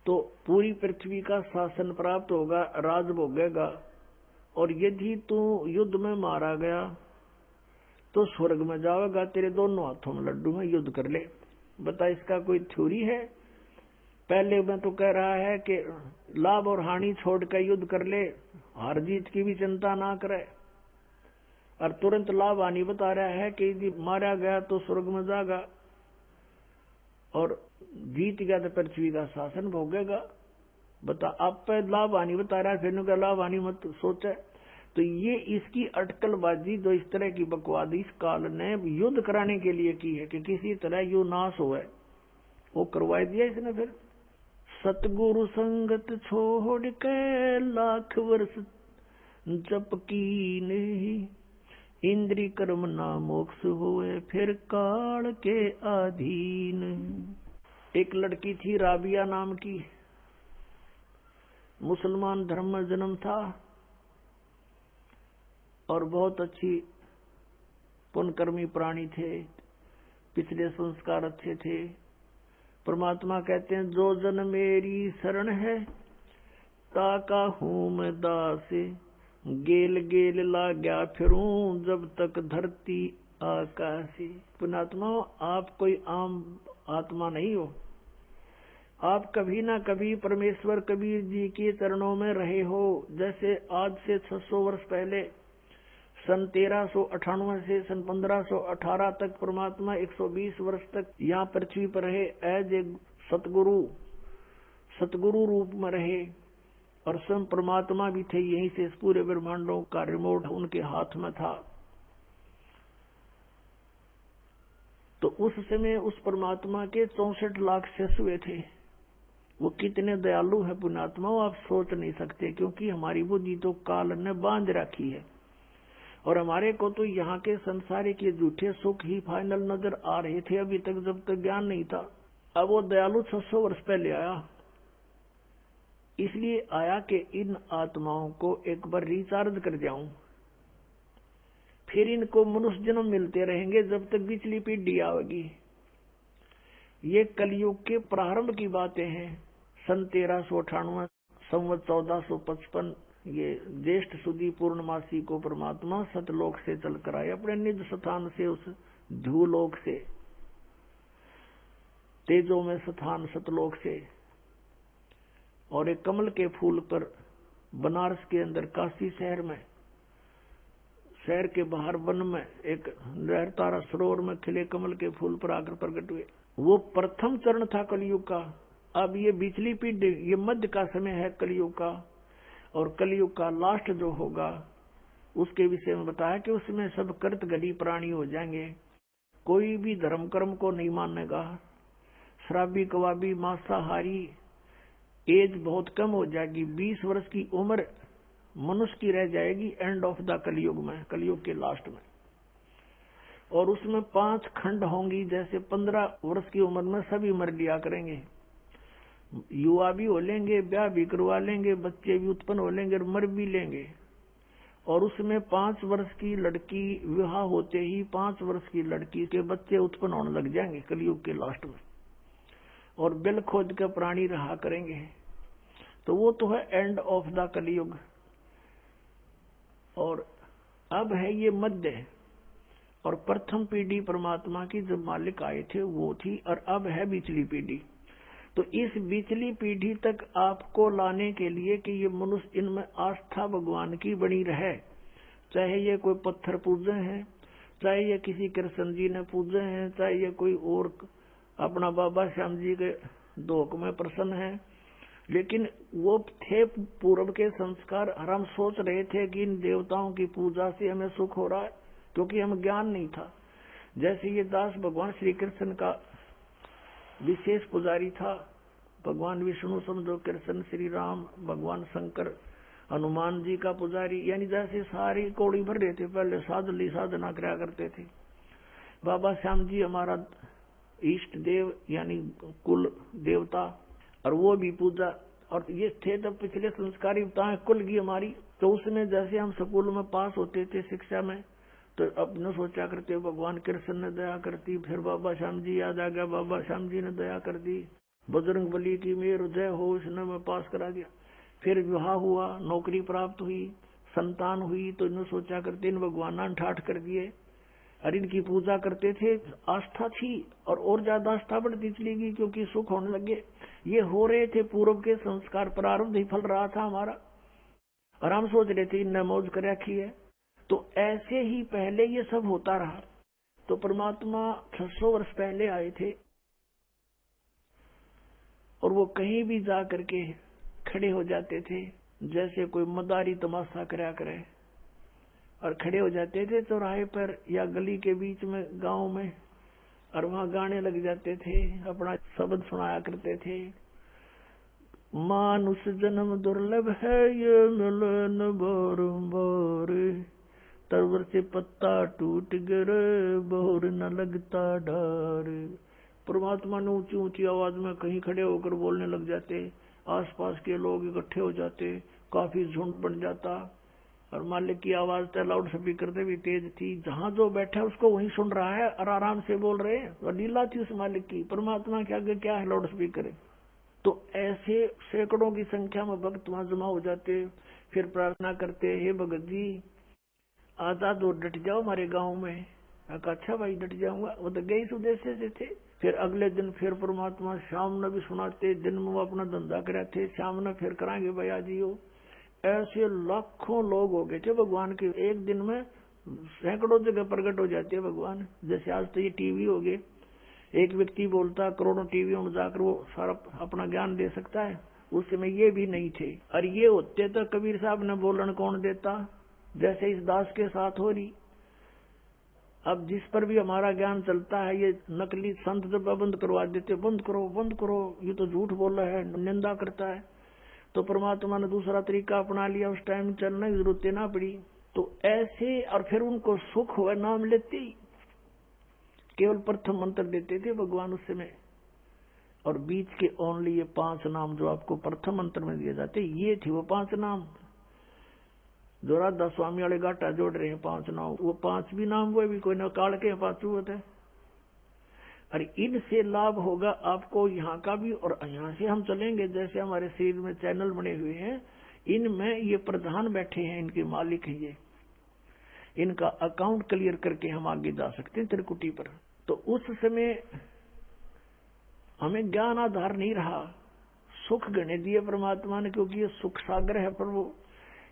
तो पूरी पृथ्वी का शासन प्राप्त होगा, राज भोगेगा, और यदि तू युद्ध में मारा गया तो स्वर्ग में जाएगा, तेरे दोनों हाथों में लड्डू में, युद्ध कर ले। बता, इसका कोई थ्योरी है? पहले में तो कह रहा है कि लाभ और हानि छोड़कर युद्ध कर ले, हार जीत की भी चिंता ना करे, और तुरंत लाभ हानि बता रहा है कि यदि मारा गया तो स्वर्ग में जाएगा और जीत गया तो पृथ्वी का शासन भोगेगा। बता, आप पे लाभ हानि बता रहा है, फिर का लाभ हानि मत सोचे। तो ये इसकी अटकलबाजी जो इस तरह की बकवाद इस काल ने युद्ध कराने के लिए की है कि किसी तरह यू नाश हो, वो करवा दिया इसने। फिर सतगुरु संगत छोड़ के लाख वर्ष जप की नहीं, इंद्री कर्म ना मोक्ष हुए फिर काल के अधीन। एक लड़की थी राबिया नाम की, मुसलमान धर्म में जन्म था और बहुत अच्छी पुण्यकर्मी प्राणी थे, पिछले संस्कार अच्छे थे। परमात्मा कहते हैं जो जन मेरी शरण है ताका हूं मैं दास, गेल गेल ला गया फिरूं जब तक धरती आकाशी। पुण्यात्मा, आप कोई आम आत्मा नहीं हो, आप कभी ना कभी परमेश्वर कबीर जी के चरणों में रहे हो। जैसे आज से 600 वर्ष पहले सन 1398 से सन 1518 तक परमात्मा 120 वर्ष तक यहाँ पृथ्वी पर रहे, एज ए सतगुरु रूप में रहे, और स्वयं परमात्मा भी थे। यहीं से इस पूरे ब्रह्मांडों का रिमोट उनके हाथ में था। तो उस समय उस परमात्मा के 64 लाख शिष्य हुए थे। वो कितने दयालु है पुण्यात्मा, आप सोच नहीं सकते, क्योंकि हमारी बुद्धि तो काल ने बांध रखी है और हमारे को तो यहाँ के संसारिक के झूठे सुख ही फाइनल नजर आ रहे थे अभी तक, जब तक ज्ञान नहीं था। अब वो दयालु 600 वर्ष पहले आया, इसलिए आया कि इन आत्माओं को एक बार रिचार्ज कर जाऊं, फिर इनको मनुष्य जन्म मिलते रहेंगे जब तक पिछली पीढ़ी आएगी। ये कलयुग के प्रारंभ की बातें हैं। सन 1398 संवत 1455 ये ज्येष्ठ सुदी पूर्णमासी को परमात्मा सतलोक से चलकर आए, अपने निज स्थान से, उस ध्रुवलोक से, तेजो में स्थान सतलोक से, और एक कमल के फूल पर बनारस के अंदर काशी शहर में, शहर के बाहर वन में एक लहरतारा सरोवर में खिले कमल के फूल पर आकर प्रकट हुए। वो प्रथम चरण था कलयुग का। अब ये बिचली पीढ़ी, ये मध्य का समय है कलयुग का, और कलयुग का लास्ट जो होगा उसके विषय में बताया कि उसमें सब कृत गली प्राणी हो जाएंगे, कोई भी धर्म कर्म को नहीं मानेगा, शराबी कबाबी मांसाहारी, एज बहुत कम हो जाएगी, 20 वर्ष की उम्र मनुष्य की रह जाएगी एंड ऑफ द कलयुग में, कलयुग के लास्ट में। और उसमें 5 खंड होंगी, जैसे 15 वर्ष की उम्र में सभी मर लिया करेंगे, युवा भी हो लेंगे, ब्याह भी करवा लेंगे, बच्चे भी उत्पन्न हो लेंगे और मर भी लेंगे। और उसमें 5 वर्ष की लड़की विवाह होते ही 5 वर्ष की लड़की के बच्चे उत्पन्न होने लग जाएंगे कलयुग के लास्ट में, और बिल खोद के प्राणी रहा करेंगे। तो वो तो है एंड ऑफ द कलयुग। और अब है ये मध्य, और प्रथम पीढ़ी परमात्मा की जब मालिक आए थे वो थी, और अब है बिचली पीढ़ी। तो इस बिचली पीढ़ी तक आपको लाने के लिए कि ये मनुष्य इनमें आस्था भगवान की बनी रहे, चाहे ये कोई पत्थर पूजे हैं, चाहे ये किसी कृष्ण जी ने पूजे हैं, चाहे ये कोई और अपना बाबा श्याम जी के धोख में प्रसन्न है, लेकिन वो थे पूर्व के संस्कार। और हम सोच रहे थे कि इन देवताओं की पूजा से हमें सुख हो रहा है, क्योंकि हमें ज्ञान नहीं था। जैसे ये दास भगवान श्री कृष्ण का विशेष पुजारी था, भगवान विष्णु समझो, कृष्ण श्री राम, भगवान शंकर, हनुमान जी का पुजारी, यानी जैसे सारी कौड़ी भर रहे थे, पहले साधना करा करते थे। बाबा श्याम जी हमारा इष्ट देव यानी कुल देवता, और वो भी पूजा। और ये थे तब पिछले संस्कारी बताएं कुल की हमारी। तो उसमें जैसे हम स्कूल में पास होते थे शिक्षा में, तो अपने सोचा करते भगवान कृष्ण ने दया करती, फिर बाबा श्याम जी याद आ गया, बाबा श्याम जी ने दया कर दी, बजरंग बली की मेर जय हो, इसने मैं पास करा दिया। फिर विवाह हुआ, नौकरी प्राप्त हुई, संतान हुई, तो इन्होंने सोचा करते इन भगवान ने ठाठ कर दिए, और इनकी पूजा करते थे। आस्था थी, और ज्यादा आस्था बढ़ती चली गई, क्योंकि सुख होने लगे। ये हो रहे थे पूर्व के संस्कार, प्रारब्ध ही फल रहा था हमारा, और हम सोच रहे थे इनने मौज कर रखी है। तो ऐसे ही पहले ये सब होता रहा। तो परमात्मा 600 वर्ष पहले आए थे, और वो कहीं भी जा करके खड़े हो जाते थे, जैसे कोई मदारी तमाशा कराया करे, और खड़े हो जाते थे चौराहे पर या गली के बीच में गांव में, और वहां गाने लग जाते थे, अपना शब्द सुनाया करते थे। मानुष जन्म दुर्लभ है, ये मिले न बारंबार, तरवर से पत्ता टूट गिरे, बहुर न लगता डार। परमात्मा ने ऊंची ऊंची आवाज में कहीं खड़े होकर बोलने लग जाते, आसपास के लोग इकट्ठे हो जाते, काफी झुंड बन जाता, और मालिक की आवाज तो लाउड स्पीकर से भी तेज थी, जहां जो बैठा उसको वहीं सुन रहा है और आराम से बोल रहे हैं। और लीला थी उस मालिक की, परमात्मा के आगे क्या है लाउड स्पीकर है। तो ऐसे सैकड़ों की संख्या में भक्त वहां जमा हो जाते, फिर प्रार्थना करते, हे भगत जी आजाद और डट जाओ हमारे गांव में। अच्छा भाई डट जाऊंगा, वो तो गए इस उद्देश्य से थे। फिर अगले दिन फिर परमात्मा शाम ने भी सुनाते, दिन में वो अपना धंधा करे थे, शाम ने फिर कराएंगे भैया जी हो। ऐसे लाखों लोग हो गए थे भगवान के, एक दिन में सैकड़ों जगह प्रकट हो जाते हैं भगवान। जैसे आज तो ये टीवी हो गए, एक व्यक्ति बोलता करोड़ों टीवियों में जाकर वो सारा अपना ज्ञान दे सकता है। उस समय ये भी नहीं थे, और ये होते तो कबीर साहब ने बोलन कौन देता, जैसे इस दास के साथ हो रही। अब जिस पर भी हमारा ज्ञान चलता है, ये नकली संत जब बंद करवा देते, बंद करो, ये तो झूठ बोल रहा है, निंदा करता है। तो परमात्मा ने दूसरा तरीका अपना लिया, उस टाइम चलने की जरूरत ना पड़ी। तो ऐसे, और फिर उनको सुख हुआ, नाम लेते ही केवल प्रथम मंत्र देते थे भगवान उस समय, और बीच के ओनली ये 5 नाम जो आपको प्रथम मंत्र में दिए जाते, ये थे वो 5 नाम जो राधा स्वामी वाले गाटा जोड़ रहे हैं। 5 नाम, वो 5 भी नाम वो भी कोई न काल के 5 होते हैं। और इनसे लाभ होगा आपको यहाँ का भी, और यहाँ से हम चलेंगे, जैसे हमारे शरीर में चैनल बने हुए हैं, इनमें ये प्रधान बैठे हैं, इनके मालिक हैं ये, इनका अकाउंट क्लियर करके हम आगे जा सकते हैं त्रिकुटी पर। तो उस समय हमें ज्ञान आधार नहीं रहा, सुख गणे दिए परमात्मा ने, क्योंकि ये सुख सागर है। पर वो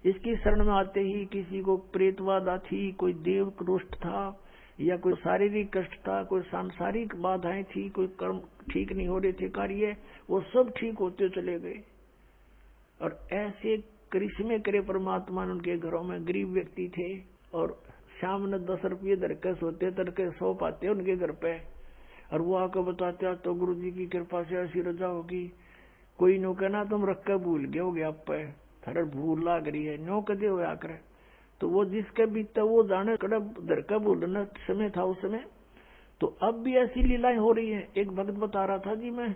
इसकी शरण में आते ही किसी को प्रेतवादा थी, कोई देव रुष्ट था, या कोई शारीरिक कष्ट था, कोई सांसारिक बाधाएं थी, कोई कर्म ठीक नहीं हो रहे थे कार्य, वो सब ठीक होते चले गए। और ऐसे करिश्मे करे परमात्मा ने। उनके घरों में गरीब व्यक्ति थे और शाम ने 10 रुपये धरके सोते, तड़के सो पाते उनके घर पे, और वो आकर बताते तो गुरु जी की कृपा से ऐसी रजा होगी। कोई नो कहना तुम रख के भूल गए हो गया, पे थारे भूल लाग रही है, नो कदे हो आकर। तो वो जिसके बीता वो जाने, कड़ा धरका भूलना समय था उस समय। तो अब भी ऐसी लीलाएं हो रही है। एक भक्त बता रहा था जी, मैं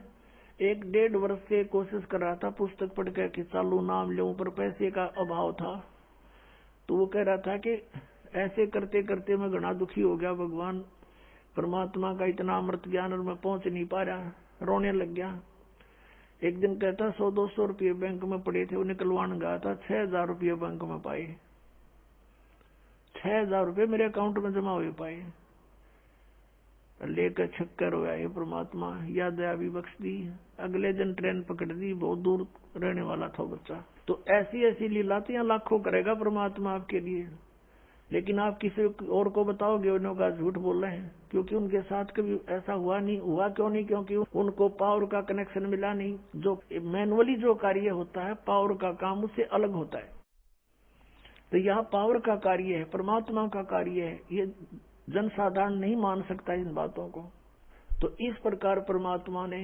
1-1.5 वर्ष से कोशिश कर रहा था पुस्तक पढ़ के कि चालू नाम लूं, पर पैसे का अभाव था। तो वो कह रहा था कि ऐसे करते करते मैं घना दुखी हो गया, भगवान परमात्मा का इतना अमृत ज्ञान और मैं पहुंच नहीं पा रहा, रोने लग गया। एक दिन कहता 100-200 रुपये बैंक में पड़े थे, वो निकलवाने गया था, 6,000 रुपये बैंक में पाए, 6,000 रुपये मेरे अकाउंट में जमा हुए पाए। लेकर छक्कर हो ये परमात्मा, या दया भी बख्श दी। अगले दिन ट्रेन पकड़ दी, बहुत दूर रहने वाला था बच्चा। तो ऐसी ऐसी लीलातियां लाखों करेगा परमात्मा आपके लिए, लेकिन आप किसी और को बताओगे उनका झूठ बोल रहे हैं, क्योंकि उनके साथ कभी ऐसा हुआ नहीं। हुआ क्यों नहीं? क्योंकि उनको पावर का कनेक्शन मिला नहीं। जो मैनुअली जो कार्य होता है, पावर का काम उससे अलग होता है। तो यहाँ पावर का कार्य है, परमात्मा का कार्य है, ये जनसाधारण नहीं मान सकता इन बातों को। तो इस प्रकार परमात्मा ने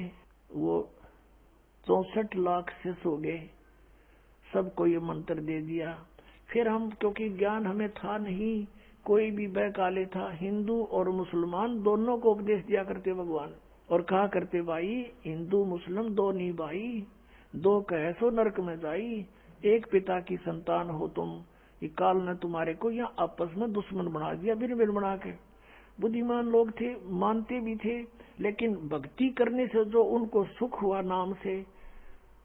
वो 64 लाख शिष्य हो गए, सबको ये मंत्र दे दिया। फिर हम, क्योंकि ज्ञान हमें था नहीं, कोई भी बहकाले था, हिंदू और मुसलमान दोनों को उपदेश दिया करते भगवान, और कहा करते भाई हिंदू मुस्लिम दो नहीं भाई, दो कहे सो नरक में जाई, एक पिता की संतान हो तुम, ये काल ने तुम्हारे को यहाँ आपस में दुश्मन बना दिया, बिन बिन बना के। बुद्धिमान लोग थे, मानते भी थे, लेकिन भक्ति करने से जो उनको सुख हुआ नाम से,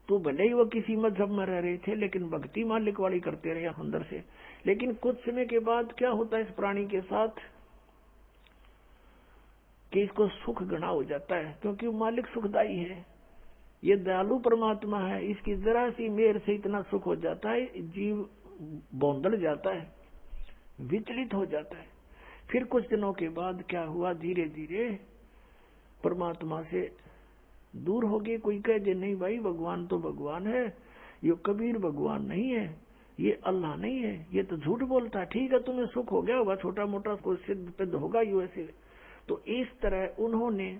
तो भले ही वो किसी मजहब में रह रहे थे, लेकिन भक्ति मालिक वाली करते रहे अंदर से। लेकिन कुछ समय के बाद क्या होता है इस प्राणी के साथ कि इसको सुख गणा हो जाता है, क्योंकि मालिक सुखदायी है, ये दयालु परमात्मा है। इसकी जरा सी मेहर से इतना सुख हो जाता है, जीव बौंदल जाता है, विचलित हो जाता है। फिर कुछ दिनों के बाद क्या हुआ, धीरे धीरे परमात्मा से दूर हो गए। कोई कहे जे नहीं भाई भगवान तो भगवान है, ये कबीर भगवान नहीं है, ये अल्लाह नहीं है, ये तो झूठ बोलता है। ठीक है तुम्हें सुख हो गया होगा, छोटा मोटा कोई सिद्ध पिद्ध होगा ही वैसे। तो इस तरह उन्होंने,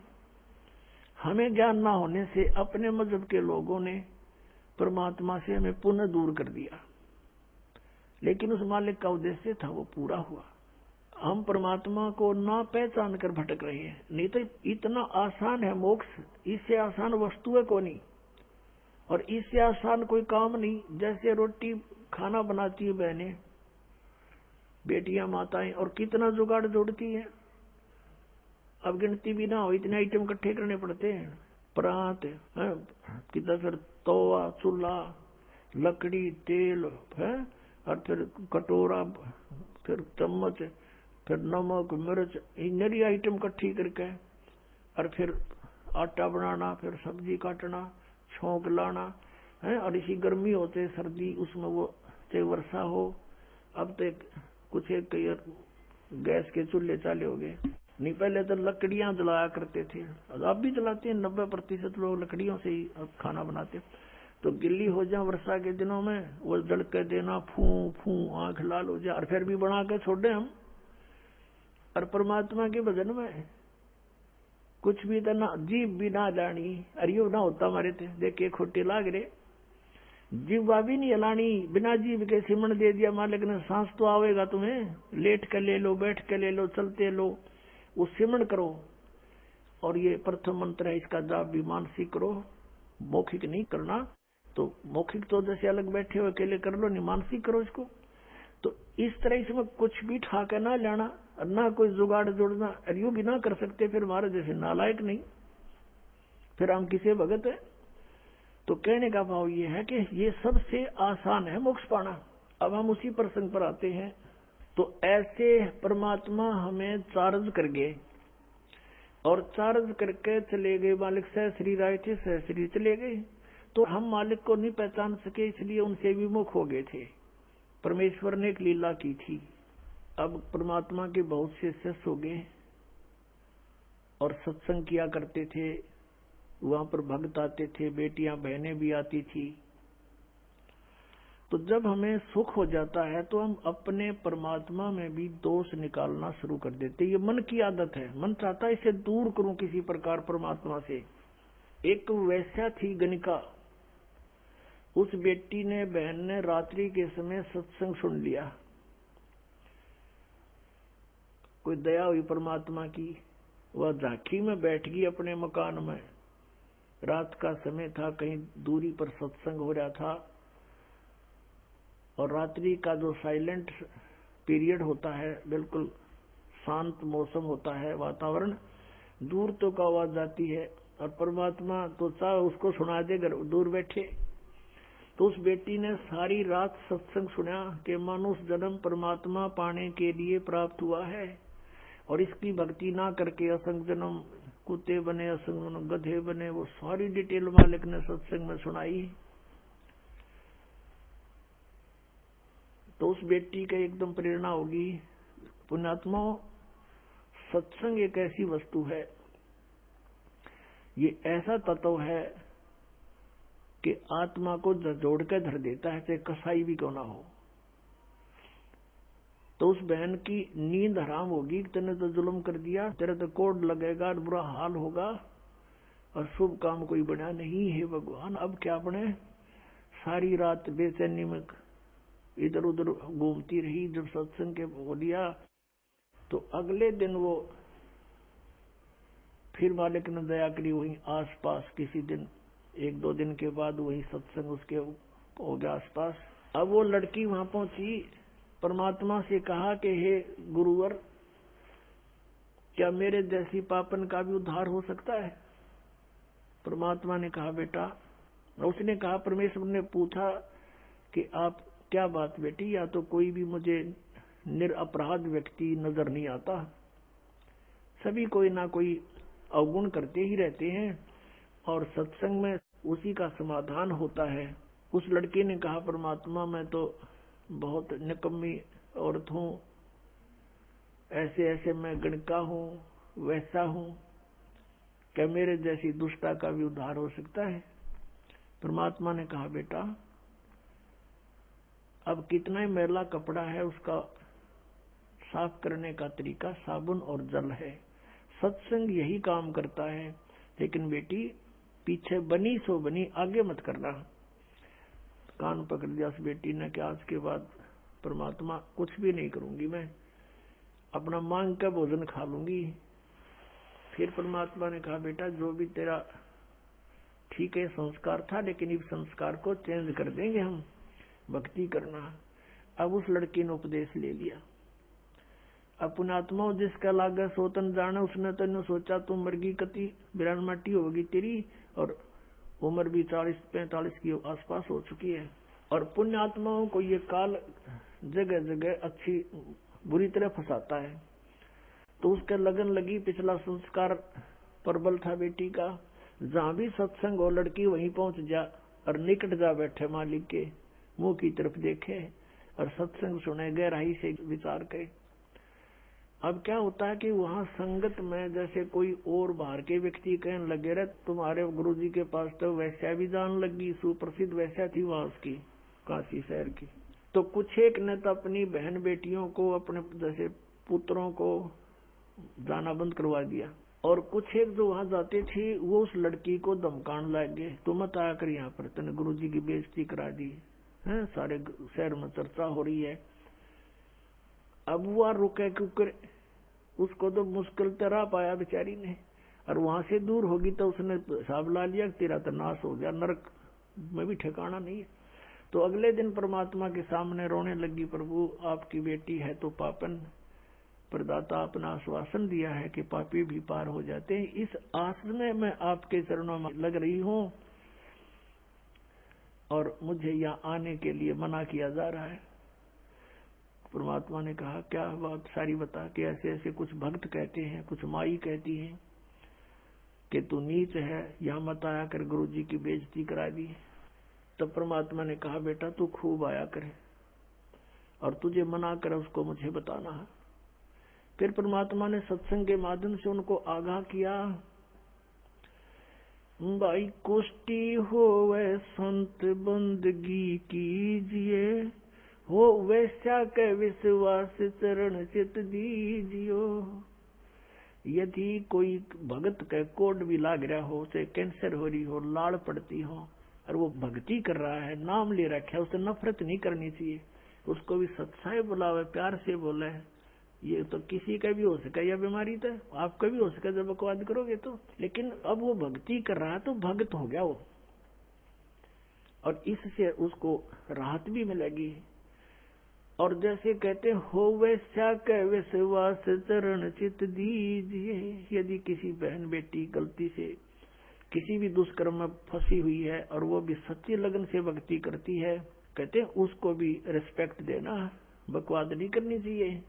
हमें ज्ञान ना होने से अपने मजहब के लोगों ने परमात्मा से हमें पुनः दूर कर दिया, लेकिन उस मालिक का उद्देश्य था वो पूरा हुआ। हम परमात्मा को ना पहचान कर भटक रहे हैं। नहीं तो इतना आसान है मोक्ष, इससे आसान वस्तु है कोई नहीं, और इससे आसान कोई काम नहीं। जैसे रोटी खाना बनाती है बहनें, बेटियां, माताएं, और कितना जुगाड़ जोड़ती है, अब गिनती भी ना हो, इतने आइटम इकट्ठे करने पड़ते हैं। परात है, कितना, फिर तवा, चूल्हा, लकड़ी, तेल है, और फिर कटोरा, फिर चम्मच, फिर नमक, मिर्च, नरी आइटम इकट्ठी करके, और फिर आटा बनाना, फिर सब्जी काटना, छोंक लाना है। और इसी गर्मी होते सर्दी, उसमें वो चाहे वर्षा हो। अब तो कुछ एक गैस के चूल्हे चाले हो गए, नहीं पहले तो लकड़ियां जलाया करते थे, अब भी जलाते हैं। 90% लोग लकड़ियों से ही अब खाना बनाते। तो गिल्ली हो जाए वर्षा के दिनों में, वो जल के देना, फू फू आंख लाल हो जाए, और फिर भी बना के छोड़े हम। और परमात्मा के भजन में कुछ भी तो ना, जीव भी ना जानी, अरियो ना होता हमारे थे, देखे खोटे लाग रहे, जीवा भी नहीं हलानी, बिना जीव के सिमण दे दिया मालिक ने। सांस तो आवेगा तुम्हें, लेट के ले लो, बैठ के ले लो, चलते लो, वो सिमण करो। और ये प्रथम मंत्र है, इसका जाप भी मानसिक करो, मौखिक नहीं करना। तो मौखिक तो जैसे अलग बैठे हो अकेले कर लो, नहीं मानसिक करो इसको। तो इस तरह इसमें कुछ भी ठाके ना लेना, ना कोई जुगाड़ जोड़ना, अरियो भी ना कर सकते, फिर हमारे जैसे नालायक नहीं, फिर हम किसे भगत है। तो कहने का भाव ये है कि ये सबसे आसान है मोक्ष पाना। अब हम उसी प्रसंग पर आते हैं। तो ऐसे परमात्मा हमें चार्ज कर गए और चार्ज करके चले गए, मालिक सहश्री राइट सहश्री चले गए। तो हम मालिक को नहीं पहचान सके, इसलिए उनसे विमुख हो गए थे। परमेश्वर ने एक लीला की थी। अब परमात्मा के बहुत से शिष्य हो गए और सत्संग किया करते थे, वहां पर भक्त आते थे, बेटियां बहनें भी आती थी। तो जब हमें सुख हो जाता है तो हम अपने परमात्मा में भी दोष निकालना शुरू कर देते। ये मन की आदत है, मन चाहता है इसे दूर करूं किसी प्रकार परमात्मा से। एक वैश्या थी गणिका, उस बेटी ने बहन ने रात्रि के समय सत्संग सुन लिया। कोई दया हुई परमात्मा की, वह झांकी में बैठ गई अपने मकान में। रात का समय था, कहीं दूरी पर सत्संग हो रहा था और रात्रि का जो साइलेंट पीरियड होता है, बिल्कुल शांत मौसम होता है, वातावरण, दूर तो का आवाज आती है और परमात्मा तो चाहे उसको सुना दे दूर बैठे। तो उस बेटी ने सारी रात सत्संग सुना कि मनुष्य जन्म परमात्मा पाने के लिए प्राप्त हुआ है और इसकी भक्ति ना करके असंग जन्म कुत्ते बने, असंग गधे बने। वो सारी डिटेल मालिक ने सत्संग में सुनाई। तो उस बेटी का एकदम प्रेरणा होगी। पुण्यात्मा, सत्संग एक ऐसी वस्तु है, ये ऐसा तत्व है कि आत्मा को जोड़ कर धर देता है, चाहे कसाई भी क्यों ना हो। तो उस बहन की नींद हराम होगी, तेने तो जुल्म कर दिया, तेरे तो कोड लगेगा, बुरा हाल होगा और शुभ काम कोई बना नहीं है भगवान, अब क्या बने। सारी रात बेचैनी में इधर उधर घूमती रही। जब सत्संग के बोलिया तो अगले दिन वो फिर मालिक ने दया करी, वहीं आसपास किसी दिन 1-2 दिन के बाद वही सत्संग उसके हो गया आसपास। अब वो लड़की वहां पहुंची, परमात्मा से कहा कि हे गुरुवर, क्या मेरे जैसी पापन का भी उद्धार हो सकता है? परमात्मा ने कहा बेटा, उसने कहा, परमेश्वर ने पूछा कि आप क्या बात बेटी, या तो कोई भी मुझे निरपराध व्यक्ति नजर नहीं आता, सभी कोई ना कोई अवगुण करते ही रहते हैं और सत्संग में उसी का समाधान होता है। उस लड़के ने कहा, परमात्मा मैं तो बहुत निकम्मी औरत हूँ, ऐसे ऐसे मैं गणिका हूँ, वैसा हूँ, क्या मेरे जैसी दुष्टा का भी उद्धार हो सकता है? परमात्मा ने कहा बेटा, अब कितना ही मैला कपड़ा है उसका साफ करने का तरीका साबुन और जल है। सत्संग यही काम करता है। लेकिन बेटी, पीछे बनी सो बनी, आगे मत करना। कान पकड़ दिया उस बेटी ने कि आज के बाद परमात्मा कुछ भी नहीं करूंगी, मैं अपना मांग का भोजन खा लूंगी। फिर परमात्मा ने कहा बेटा, जो भी तेरा ठीक है संस्कार था, लेकिन इस संस्कार को चेंज कर देंगे हम, भक्ति करना। अब उस लड़की ने उपदेश ले लिया। अब पुण्यात्मा, जिसका लागा सोतन जाने, उसने तो सोचा तुम मरगी कति 92 मट्टी होगी तेरी और उम्र भी 40-45 की आसपास हो चुकी है। और पुण्यात्माओं को ये काल जगह जगह अच्छी बुरी तरह फंसाता है। तो उसका लगन लगी, पिछला संस्कार प्रबल था बेटी का, जहां भी सत्संग हो लड़की वहीं पहुंच जा और निकट जा बैठे, मालिक के मुंह की तरफ देखे और सत्संग सुने, गहराई से विचार करे। अब क्या होता है कि वहां संगत में जैसे कोई और बाहर के व्यक्ति कहने लगे, रहे तुम्हारे गुरुजी के पास तो वैश्या भी जान लगी, सुप्रसिद्ध वैश्या थी वहां उसकी, काशी शहर की। तो कुछ एक ने तो अपनी बहन बेटियों को, अपने जैसे पुत्रों को जाना बंद करवा दिया, और कुछ एक जो वहां जाते थे वो उस लड़की को धमकाने लग गए, तो मत आया कर यहाँ पर, तूने गुरुजी की बेइज्जती करा दी है, सारे शहर में चर्चा हो रही है। अब वो रुके क्योंकि उसको तो मुश्किल तरह पाया बेचारी ने, और वहां से दूर होगी तो उसने हिसाब ला लिया तेरा तो नाश हो गया, नरक में भी ठिकाना नहीं है। तो अगले दिन परमात्मा के सामने रोने लगी, प्रभु आपकी बेटी है तो पापन, प्रदाता अपना आश्वासन दिया है कि पापी भी पार हो जाते हैं, इस आस में मैं आपके चरणों में लग रही हूँ और मुझे यहाँ आने के लिए मना किया जा रहा है। परमात्मा ने कहा क्या बात सारी बता, कि ऐसे ऐसे कुछ भक्त कहते हैं, कुछ माई कहती हैं कि तू नीच है, यहाँ मत आया कर, गुरु जी की बेइज्जती करा दी। तब परमात्मा ने कहा बेटा तू खूब आया करे, और तुझे मना करे उसको मुझे बताना है। फिर परमात्मा ने सत्संग के माध्यम से उनको आगाह किया, भाई कुष्टी हो वह संत बंदगी कीजिए, हो वैसा के विश्वास चरण चित दीजियो। यदि कोई भगत का कोड भी लाग रहा हो, उसे कैंसर हो रही हो, लाड़ पड़ती हो, और वो भक्ति कर रहा है, नाम ले रखा है, उसे नफरत नहीं करनी चाहिए, उसको भी सच्चाई बुलावे, प्यार से बोले। ये तो किसी का भी हो सके, यह बीमारी तो आपका भी हो सके जब बकवाद करोगे तो। लेकिन अब वो भक्ति कर रहा है तो भक्त हो गया वो, और इससे उसको राहत भी मिलेगी। और जैसे कहते हो वैसा के विश्वास चरण चित दीजिए। यदि किसी बहन बेटी गलती से किसी भी दुष्कर्म में फंसी हुई है और वो भी सच्ची लगन से भक्ति करती है, कहते हैं उसको भी रिस्पेक्ट देना, बकवाद नहीं करनी चाहिए।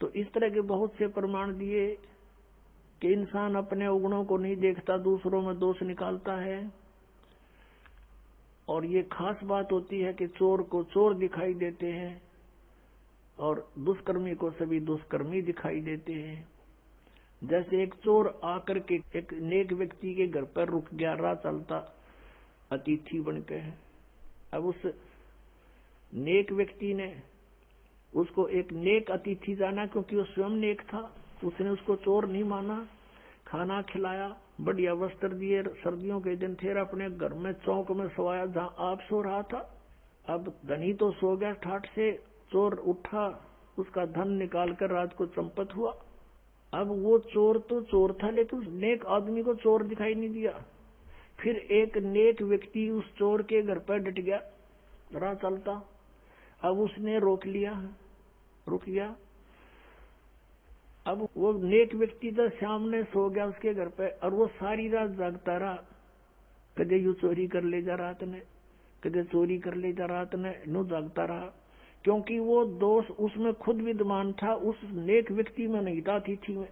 तो इस तरह के बहुत से प्रमाण दिए कि इंसान अपने अवगुणों को नहीं देखता, दूसरों में दोष निकालता है। और ये खास बात होती है कि चोर को चोर दिखाई देते हैं और दुष्कर्मी को सभी दुष्कर्मी दिखाई देते हैं। जैसे एक चोर आकर के एक नेक व्यक्ति के घर पर रुक गया, राह चलता अतिथि बनके। अब उस नेक व्यक्ति ने उसको एक नेक अतिथि जाना, क्योंकि वो स्वयं नेक था। उसने उसको चोर नहीं माना, खाना खिलाया, बढ़िया वस्त्र दिए, सर्दियों के दिन थे, अपने घर में चौक में सोया जहां आप सो रहा था। अब धनी तो सो गया ठाठ से, चोर उठा, उसका धन निकाल कर रात को चंपत हुआ। अब वो चोर तो चोर था, लेकिन उस नेक आदमी को चोर दिखाई नहीं दिया। फिर एक नेक व्यक्ति उस चोर के घर पर डट गया, राह चलता। अब उसने रोक लिया, रुक गया। अब वो नेक व्यक्ति तो सामने सो गया उसके घर पे, और वो सारी रात जागता रहा। कदे यू चोरी कर ले जा रात ने, कदे चोरी कर ले जा रात ने, नो जागता रहा। क्योंकि वो दोष उसमें खुद विद्यमान था, उस नेक व्यक्ति में नहीं था, अतिथि में।